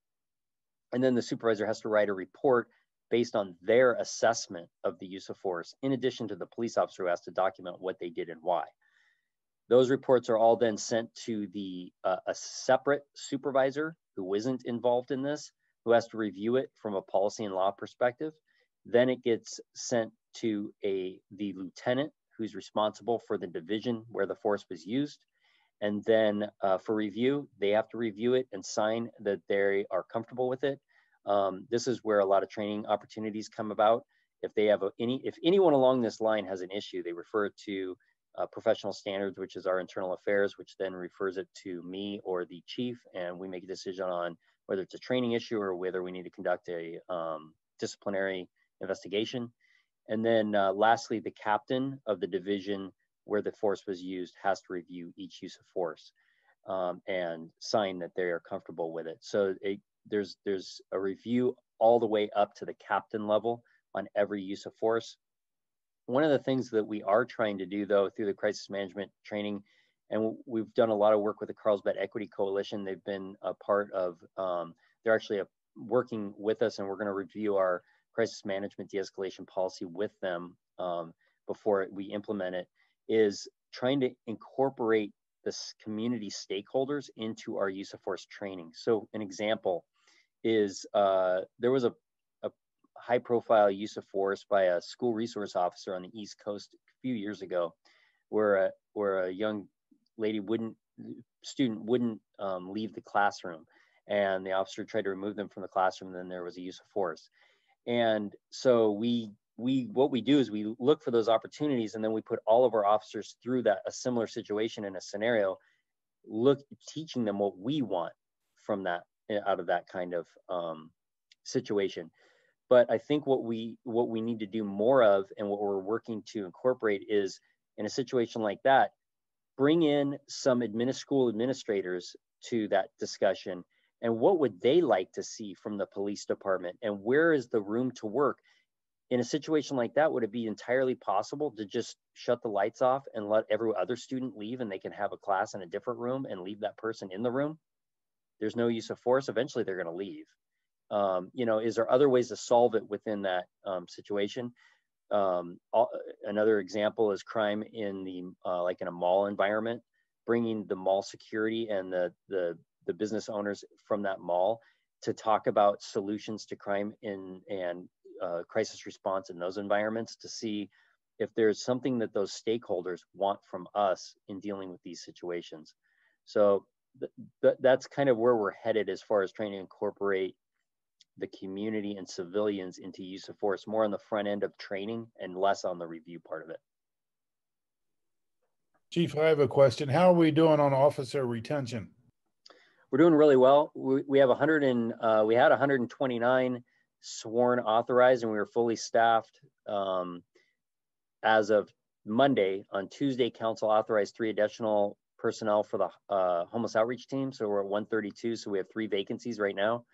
S2: And then the supervisor has to write a report based on their assessment of the use of force, in addition to the police officer who has to document what they did and why. Those reports are all then sent to a separate supervisor who isn't involved in this, who has to review it from a policy and law perspective. Then it gets sent to the lieutenant, who's responsible for the division where the force was used. And then for review, they have to review it and sign that they are comfortable with it. This is where a lot of training opportunities come about. If they have if anyone along this line has an issue, they refer it to professional standards, which is our internal affairs, which then refers it to me or the chief, and we make a decision on whether it's a training issue or whether we need to conduct a disciplinary investigation. And then lastly, the captain of the division where the force was used has to review each use of force and sign that they are comfortable with it. So there's a review all the way up to the captain level on every use of force. One of the things that we are trying to do, though, through the crisis management training And we've done a lot of work with the Carlsbad Equity Coalition. They've been a part of, they're actually working with us, and we're going to review our crisis management de-escalation policy with them before we implement it, is trying to incorporate this community stakeholders into our use of force training. So an example is there was a high profile use of force by a school resource officer on the East Coast a few years ago, where a young student wouldn't leave the classroom, and the officer tried to remove them from the classroom, and then there was a use of force. And so what we do is we look for those opportunities, and then we put all of our officers through a similar situation in a scenario, teaching them what we want from that, out of that kind of situation. But I think what we need to do more of, and what we're working to incorporate, is in a situation like that, bring in some school administrators to that discussion, and what would they like to see from the police department, and where is the room to work. In a situation like that, would it be entirely possible to just shut the lights off and let every other student leave, and they can have a class in a different room and leave that person in the room? There's no use of force. Eventually they're going to leave. Is there other ways to solve it within that situation? Another example is crime in like in a mall environment, bringing the mall security and the business owners from that mall to talk about solutions to crime and crisis response in those environments, to see if there's something that those stakeholders want from us in dealing with these situations. So that's kind of where we're headed as far as trying to incorporate the community and civilians into use of force, more on the front end of training and less on the review part of it.
S6: Chief, I have a question. How are we doing on officer retention?
S2: We're doing really well. We have we had 129 sworn authorized, and we were fully staffed as of Monday. On Tuesday, council authorized 3 additional personnel for the homeless outreach team. So we're at 132. So we have 3 vacancies right now.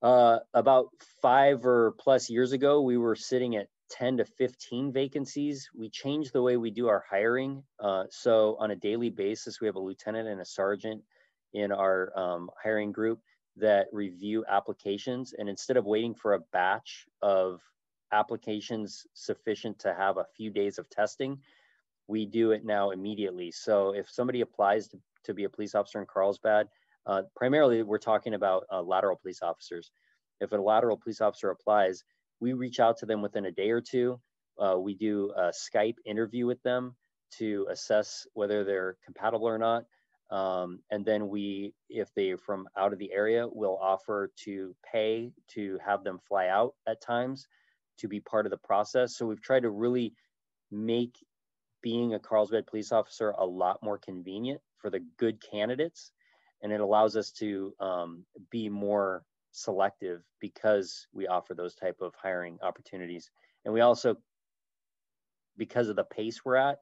S2: About 5 or plus years ago, we were sitting at 10 to 15 vacancies. We changed the way we do our hiring. So on a daily basis, we have a lieutenant and a sergeant in our hiring group that review applications. And instead of waiting for a batch of applications sufficient to have a few days of testing, we do it now immediately. So if somebody applies to be a police officer in Carlsbad, primarily we're talking about lateral police officers. If a lateral police officer applies, we reach out to them within a day or two. We do a Skype interview with them to assess whether they're compatible or not. And then if they're from out of the area, we'll offer to pay to have them fly out at times to be part of the process. So we've tried to really make being a Carlsbad police officer a lot more convenient for the good candidates. And it allows us to be more selective because we offer those type of hiring opportunities. And we also, because of the pace we're at,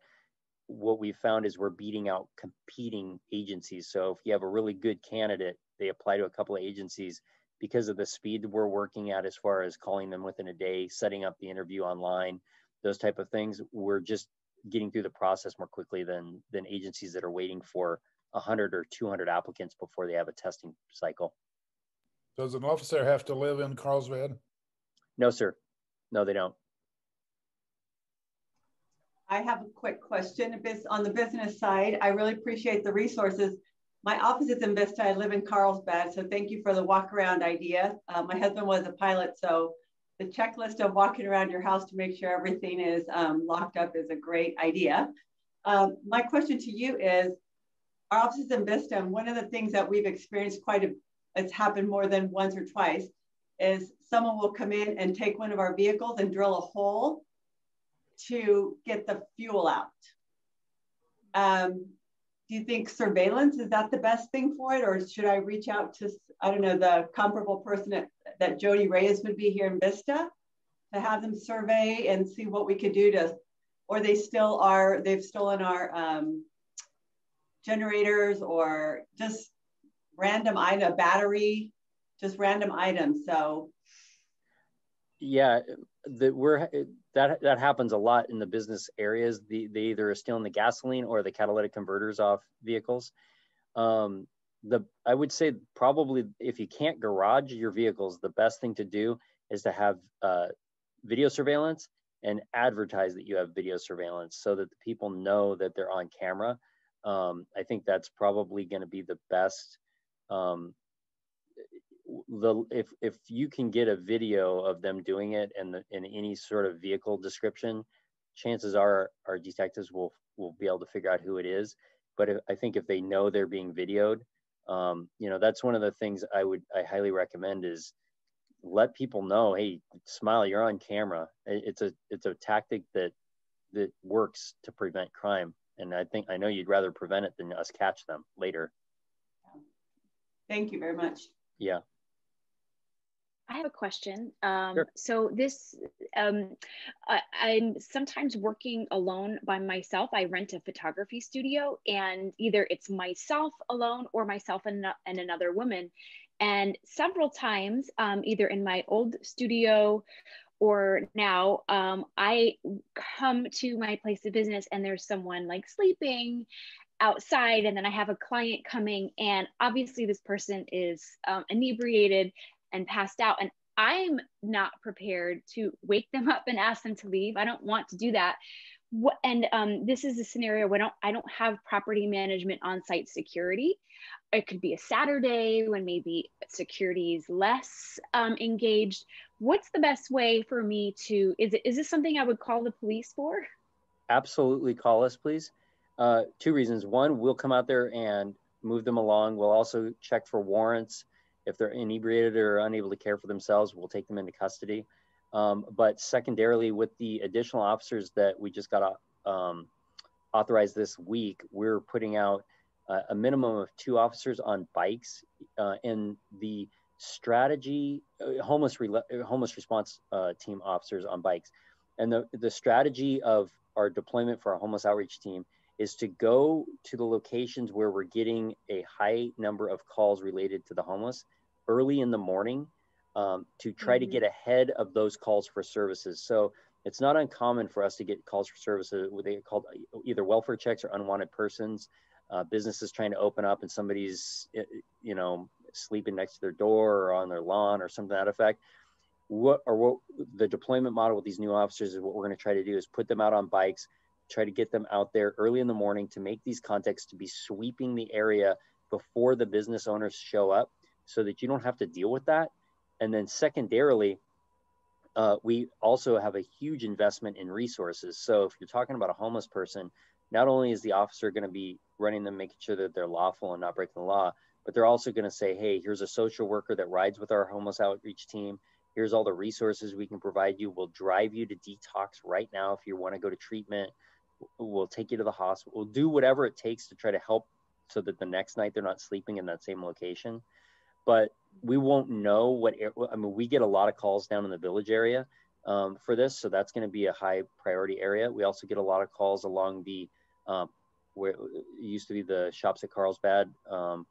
S2: what we found is we're beating out competing agencies. So if you have a really good candidate, they apply to a couple of agencies. Because of the speed that we're working at as far as calling them within a day, setting up the interview online, those type of things, we're just getting through the process more quickly than agencies that are waiting for 100 or 200 applicants before they have a testing cycle.
S6: Does an officer have to live in Carlsbad?
S2: No, sir. No, they don't.
S1: I have a quick question. On the business side, I really appreciate the resources. My office is in Vista. I live in Carlsbad, so thank you for the walk around idea. My husband was a pilot, so the checklist of walking around your house to make sure everything is locked up is a great idea. My question to you is, our office is in Vista, and one of the things that we've experienced it's happened more than once or twice, is someone will come in and take one of our vehicles and drill a hole to get the fuel out. Do you think surveillance, is that the best thing for it? Or should I reach out to, I don't know, the comparable person that Jody Reyes would be here in Vista to have them survey and see what we could do or they've stolen our generators or just random item, battery, just random items. So
S2: yeah, that happens a lot in the business areas. They either are stealing the gasoline or the catalytic converters off vehicles. I would say probably if you can't garage your vehicles, the best thing to do is to have video surveillance and advertise that you have video surveillance so that the people know that they're on camera. I think that's probably going to be the best. If you can get a video of them doing it in any sort of vehicle description, chances are our detectives will be able to figure out who it is. But I think if they know they're being videoed, that's one of the things I highly recommend is let people know, hey, smile, you're on camera. It's a tactic that works to prevent crime. And I know you'd rather prevent it than us catch them later.
S1: Thank you very much.
S2: Yeah.
S7: I have a question.
S2: Sure.
S7: So this, I'm sometimes working alone by myself. I rent a photography studio, and either it's myself alone or myself and another woman. And several times, either in my old studio or now, I come to my place of business and there's someone like sleeping outside, and then I have a client coming, and obviously this person is inebriated and passed out, and I'm not prepared to wake them up and ask them to leave. I don't want to do that. This is a scenario where I don't have property management on-site security. It could be a Saturday when maybe security is less engaged. What's the best way for me to, is this something I would call the police for?
S2: Absolutely, call us, please. Two reasons. One, we'll come out there and move them along. We'll also check for warrants. If they're inebriated or unable to care for themselves, we'll take them into custody. But secondarily, with the additional officers that we just got authorized this week, we're putting out a minimum of 2 officers on bikes and the strategy, homeless response team officers on bikes. And the strategy of our deployment for our homeless outreach team is to go to the locations where we're getting a high number of calls related to the homeless early in the morning to try to get ahead of those calls for services. So it's not uncommon for us to get calls for services where they get called either welfare checks or unwanted persons, businesses trying to open up and somebody's, sleeping next to their door or on their lawn or something to that effect. What the deployment model with these new officers is what we're going to try to do is put them out on bikes, try to get them out there early in the morning to make these contacts, to be sweeping the area before the business owners show up so that you don't have to deal with that. And then secondarily, we also have a huge investment in resources. So if you're talking about a homeless person, not only is the officer going to be running them, making sure that they're lawful and not breaking the law, but they're also going to say, hey, here's a social worker that rides with our homeless outreach team. Here's all the resources we can provide you. We'll drive you to detox right now if you want to go to treatment. We'll take you to the hospital. We'll do whatever it takes to try to help so that the next night they're not sleeping in that same location. But we won't know we get a lot of calls down in the village area for this. So that's going to be a high priority area. We also get a lot of calls along the, where it used to be the shops at Carlsbad,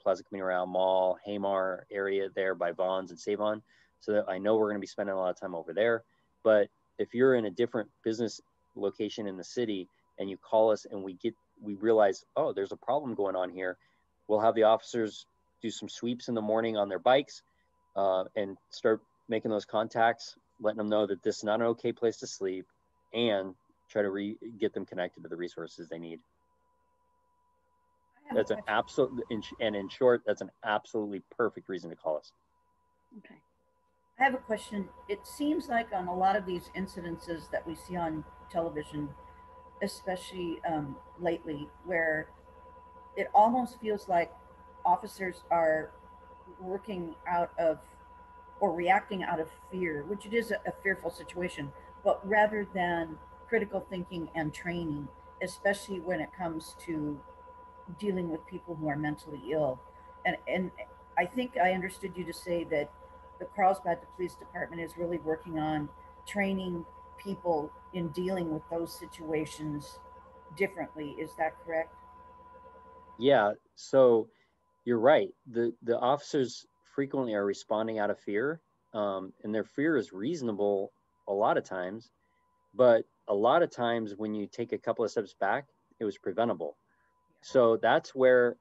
S2: Plaza Community Royale Mall, Haymar area there by Vaughn's and Savon. So that I know we're going to be spending a lot of time over there. But if you're in a different business location in the city and you call us and we realize, oh, there's a problem going on here, we'll have the officers do some sweeps in the morning on their bikes and start making those contacts, letting them know that this is not an okay place to sleep, and try to get them connected to the resources they need. That's an absolute, and in short, that's an absolutely perfect reason to call us.
S8: Okay. I have a question. It seems like on a lot of these incidences that we see on television, especially lately, where it almost feels like officers are working out of or reacting out of fear, which it is a fearful situation, but rather than critical thinking and training, especially when it comes to dealing with people who are mentally ill. And I think I understood you to say that the Carlsbad Police Department is really working on training people in dealing with those situations differently. Is that correct?
S2: Yeah, so you're right. The officers frequently are responding out of fear, and their fear is reasonable a lot of times, But a lot of times when you take a couple of steps back, it was preventable. So you're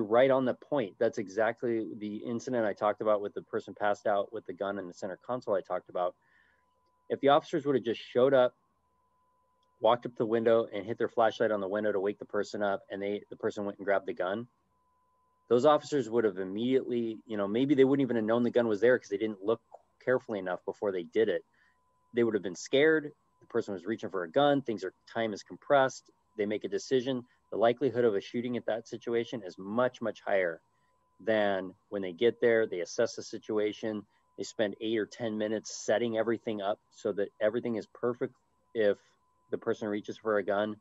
S2: right on the point. That's exactly the incident I talked about with the person passed out with the gun in the center console I talked about. If the officers would have just showed up, walked up to the window and hit their flashlight on the window to wake the person up, and the person went and grabbed the gun, those officers would have immediately, maybe they wouldn't even have known the gun was there because they didn't look carefully enough before they did it. They would have been scared. The person was reaching for a gun. Time is compressed. They make a decision. The likelihood of a shooting at that situation is much, much higher than when they get there, they assess the situation. They spend 8 or 10 minutes setting everything up so that everything is perfect. If the person reaches for a gun,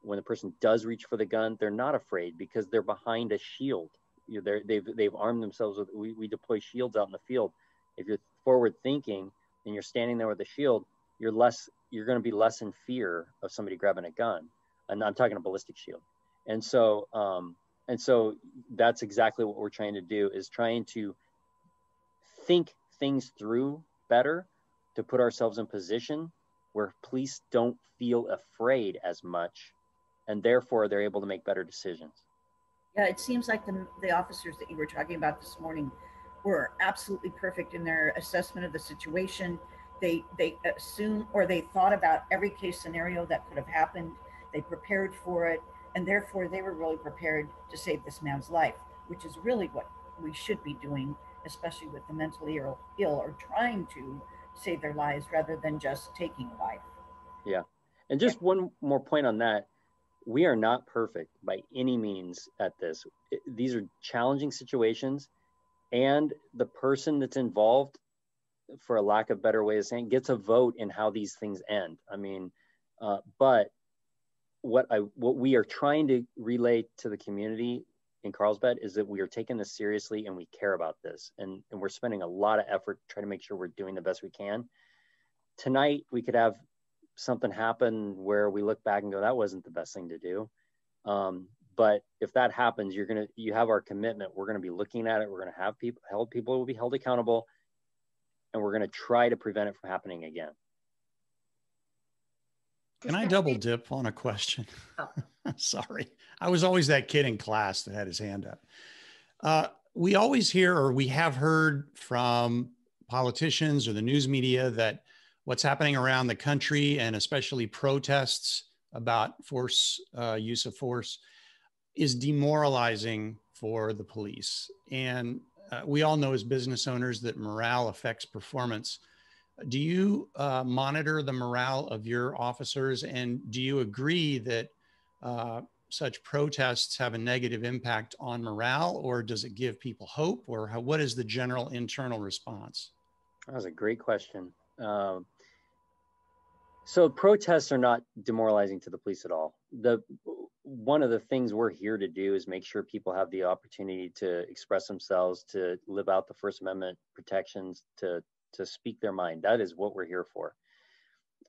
S2: when the person does reach for the gun, they're not afraid because they're behind a shield. They've armed themselves with, we deploy shields out in the field. If you're forward thinking and you're standing there with a shield, you're going to be less in fear of somebody grabbing a gun. And I'm talking a ballistic shield. And so that's exactly what we're trying to do, is trying to think things through better to put ourselves in position where police don't feel afraid as much, and therefore they're able to make better decisions.
S8: Yeah, it seems like the officers that you were talking about this morning were absolutely perfect in their assessment of the situation. They assumed, or they thought about every case scenario that could have happened. They prepared for it, and therefore they were really prepared to save this man's life, which is really what we should be doing, especially with the mentally ill or trying to save their lives rather than just taking a life.
S2: Yeah. And just one more point on that. We are not perfect by any means at this. These are challenging situations, and the person that's involved, for a lack of better way of saying, gets a vote in how these things end. I mean, but what we are trying to relay to the community in Carlsbad is that we are taking this seriously and we care about this, and we're spending a lot of effort to try to make sure we're doing the best we can. Tonight we could have something happen where we look back and go, that wasn't the best thing to do. But if that happens, you have our commitment. We're going to be looking at it. We're going to have people will be held accountable, and we're going to try to prevent it from happening again.
S4: Can I double dip on a question? Oh. Sorry. I was always that kid in class that had his hand up. We always hear, or we have heard from politicians or the news media, that what's happening around the country, and especially protests about use of force, is demoralizing for the police. And we all know as business owners that morale affects performance. Do you monitor the morale of your officers, and do you agree that such protests have a negative impact on morale, or does it give people hope, or what is the general internal response?
S2: That was a great question. So protests are not demoralizing to the police at all. One of the things we're here to do is make sure people have the opportunity to express themselves, to live out the First Amendment protections, to speak their mind. That is what we're here for.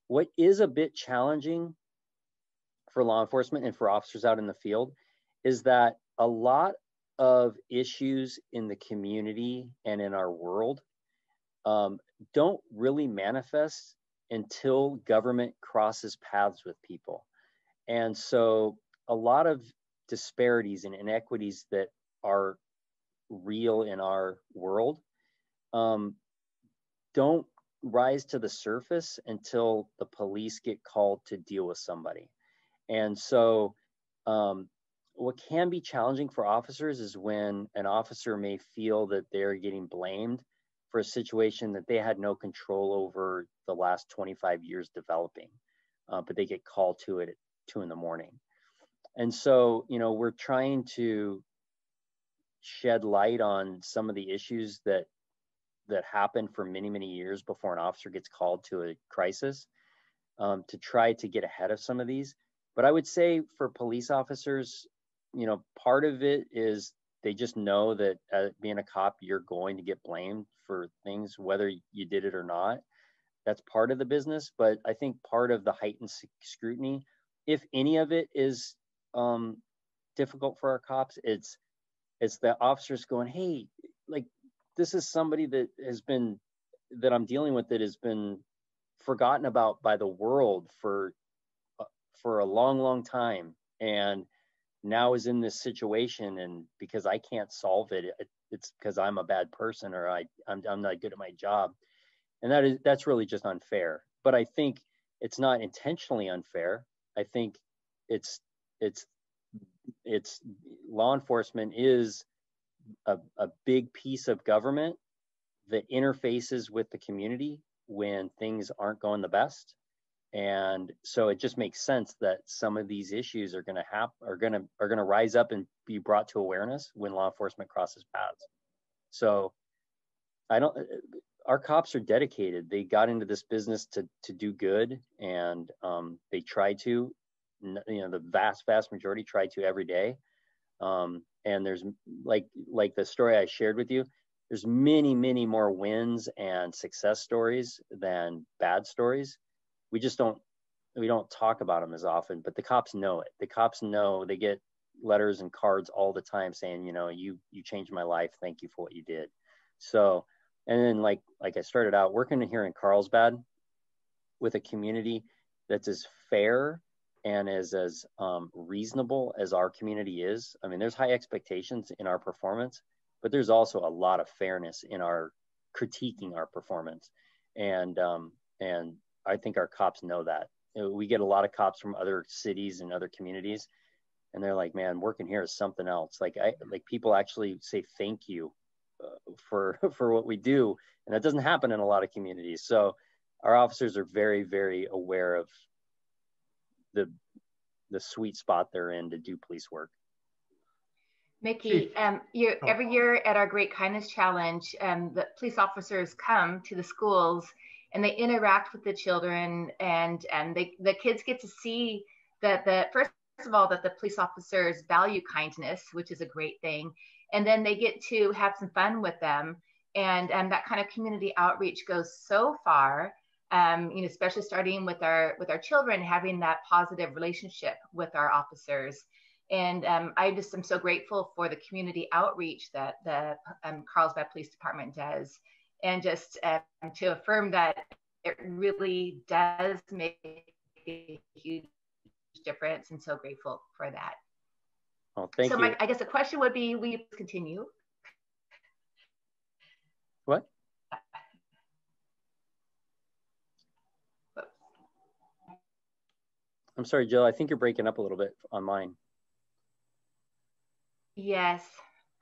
S2: What is a bit challenging for law enforcement and for officers out in the field is that a lot of issues in the community and in our world don't really manifest until government crosses paths with people. And so a lot of disparities and inequities that are real in our world don't rise to the surface until the police get called to deal with somebody. And so what can be challenging for officers is when an officer may feel that they're getting blamed for a situation that they had no control over the last 25 years developing, but they get called to it at 2 a.m. And so, we're trying to shed light on some of the issues that happen for many, many years before an officer gets called to a crisis, to try to get ahead of some of these. But I would say for police officers, part of it is they just know that being a cop, you're going to get blamed for things, whether you did it or not. That's part of the business. But I think part of the heightened scrutiny, if any of it is difficult for our cops, it's the officers going, hey, like, this is somebody that I'm dealing with that has been forgotten about by the world for a long, long time, and now is in this situation, and because I can't solve it, it's because I'm a bad person, or I'm not good at my job, and that's really just unfair. But I think it's not intentionally unfair. I think it's law enforcement is a big piece of government that interfaces with the community when things aren't going the best. And so it just makes sense that some of these issues are going to rise up and be brought to awareness when law enforcement crosses paths. So our cops are dedicated. They got into this business to do good, and they try to, the vast majority try to every day. And there's like the story I shared with you, there's many, many more wins and success stories than bad stories. We don't talk about them as often, but the cops know it. The cops know, they get letters and cards all the time saying, you changed my life. Thank you for what you did. So, and then like I started out working here in Carlsbad with a community that's as fair and as reasonable as our community is. I mean, there's high expectations in our performance, but there's also a lot of fairness in our critiquing our performance. And I think our cops know that. We get a lot of cops from other cities and other communities, and they're like, man, working here is something else. Like people actually say thank you for what we do, and that doesn't happen in a lot of communities. So our officers are very, very aware of the sweet spot they're in to do police work.
S9: Mickey, every year at our Great Kindness Challenge, the police officers come to the schools and they interact with the children, and the kids get to see that first of all, that the police officers value kindness, which is a great thing. And then they get to have some fun with them. And that kind of community outreach goes so far, especially starting with our children, having that positive relationship with our officers. And I'm so grateful for the community outreach that the Carlsbad Police Department does. And just to affirm that it really does make a huge difference, and so grateful for that.
S2: Oh, thank you.
S9: I guess the question would be, will you continue?
S2: What? I'm sorry, Jill, I think you're breaking up a little bit on mine.
S9: Yes,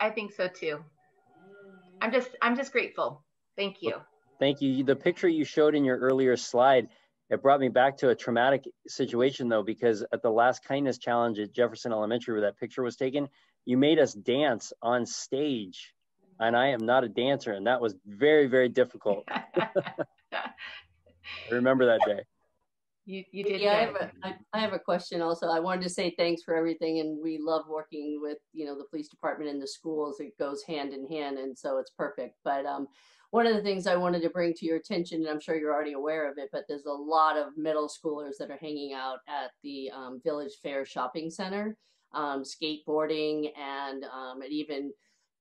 S9: I think so too. I'm just grateful. Thank you.
S2: Thank you. The picture you showed in your earlier slide, it brought me back to a traumatic situation though, because at the last kindness challenge at Jefferson Elementary where that picture was taken, you made us dance on stage, and I am not a dancer, and that was very, very difficult. I remember that day.
S9: You did.
S10: Yeah, I have a question also. I wanted to say thanks for everything, and we love working with the police department and the schools. It goes hand in hand, and so it's perfect. But one of the things I wanted to bring to your attention, and I'm sure you're already aware of it, but there's a lot of middle schoolers that are hanging out at the Village Fair Shopping Center, skateboarding, and it even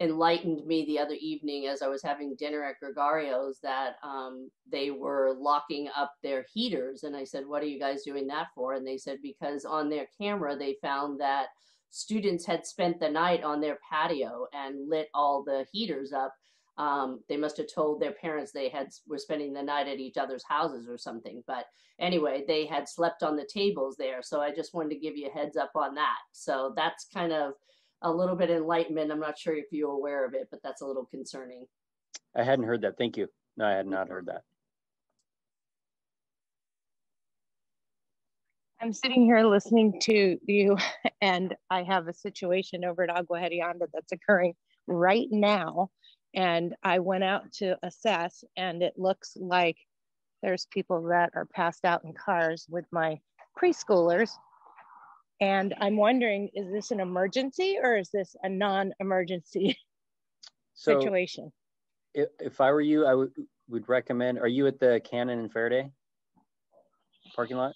S10: enlightened me the other evening as I was having dinner at Gregario's that they were locking up their heaters. And I said, what are you guys doing that for? And they said, because on their camera, they found that students had spent the night on their patio and lit all the heaters up. They must have told their parents they were spending the night at each other's houses or something. But anyway, they had slept on the tables there. So I just wanted to give you a heads up on that. So that's kind of a little bit of enlightenment. I'm not sure if you're aware of it, but that's a little concerning.
S2: I hadn't heard that. Thank you. No, I had not heard that.
S11: I'm sitting here listening to you, and I have a situation over at Agua Hedionda that's occurring right now. And I went out to assess, and it looks like there's people that are passed out in cars with my preschoolers. And I'm wondering, is this an emergency or is this a non-emergency situation?
S2: If I were you, I would recommend, are you at the Cannon and Faraday parking lot?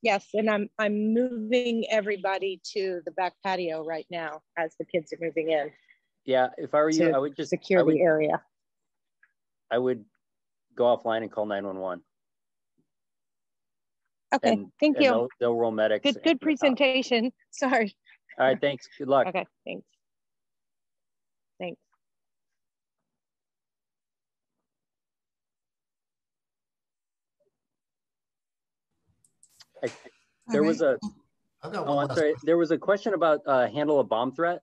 S11: Yes, and I'm moving everybody to the back patio right now as the kids are moving in.
S2: Yeah, if I were you, I would just
S11: secure the area.
S2: I would go offline and call 911.
S11: Okay, thank you.
S2: They'll roll medics.
S11: Good presentation. Sorry.
S2: All right, thanks. Good luck.
S11: Okay, thanks. Thanks.
S2: There was a, I'm sorry, there was a question about handle a bomb threat.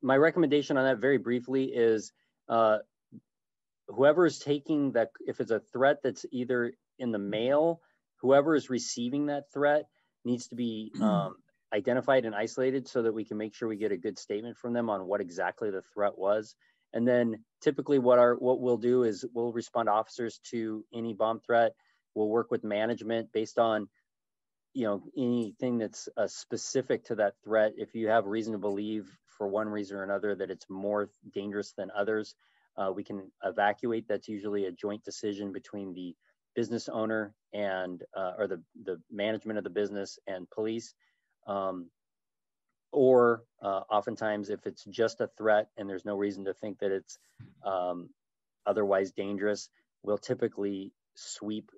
S2: My recommendation on that very briefly is whoever is taking that, if it's a threat that's either in the mail, whoever is receiving that threat needs to be identified and isolated so that we can make sure we get a good statement from them on what exactly the threat was. And then typically what we'll do is we'll respond officers to any bomb threat. We'll work with management based on, you know, anything that's specific to that threat. If you have reason to believe for one reason or another that it's more dangerous than others, we can evacuate. That's usually a joint decision between the business owner and or the management of the business and police. Or oftentimes if it's just a threat and there's no reason to think that it's otherwise dangerous, we'll typically sweep.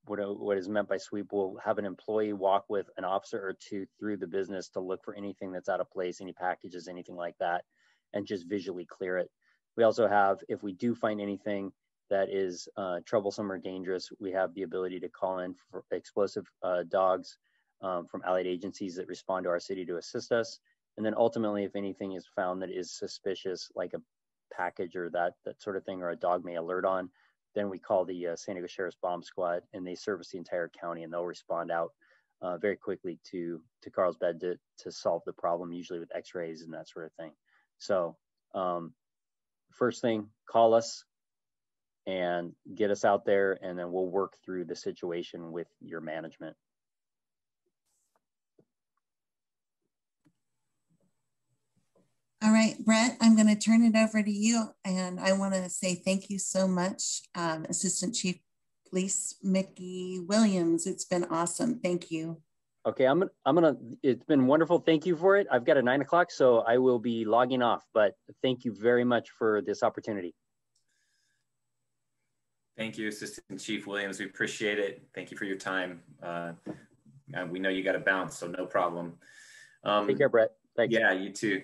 S2: What is meant by sweep, we'll have an employee walk with an officer or two through the business to look for anything that's out of place, any packages, anything like that, and just visually clear it. We also have, if we do find anything that is troublesome or dangerous, we have the ability to call in for explosive dogs from allied agencies that respond to our city to assist us. And then ultimately, if anything is found that is suspicious, like a package or that sort of thing, or a dog may alert on, then we call the San Diego Sheriff's Bomb Squad, and they service the entire county, and they'll respond out very quickly to Carlsbad to solve the problem, usually with x-rays and that sort of thing. So first thing, call us and get us out there, and then we'll work through the situation with your management.
S3: All right, Brett, I'm going to turn it over to you. And I want to say thank you so much, Assistant Chief Police Mickey Williams. It's been awesome. Thank you.
S2: Okay, it's been wonderful. Thank you for it. I've got a 9 o'clock, so I will be logging off, but thank you very much for this opportunity.
S12: Thank you, Assistant Chief Williams. We appreciate it. Thank you for your time. We know you got to bounce, so no problem.
S2: Take care, Brett. Thanks.
S12: Yeah, you too.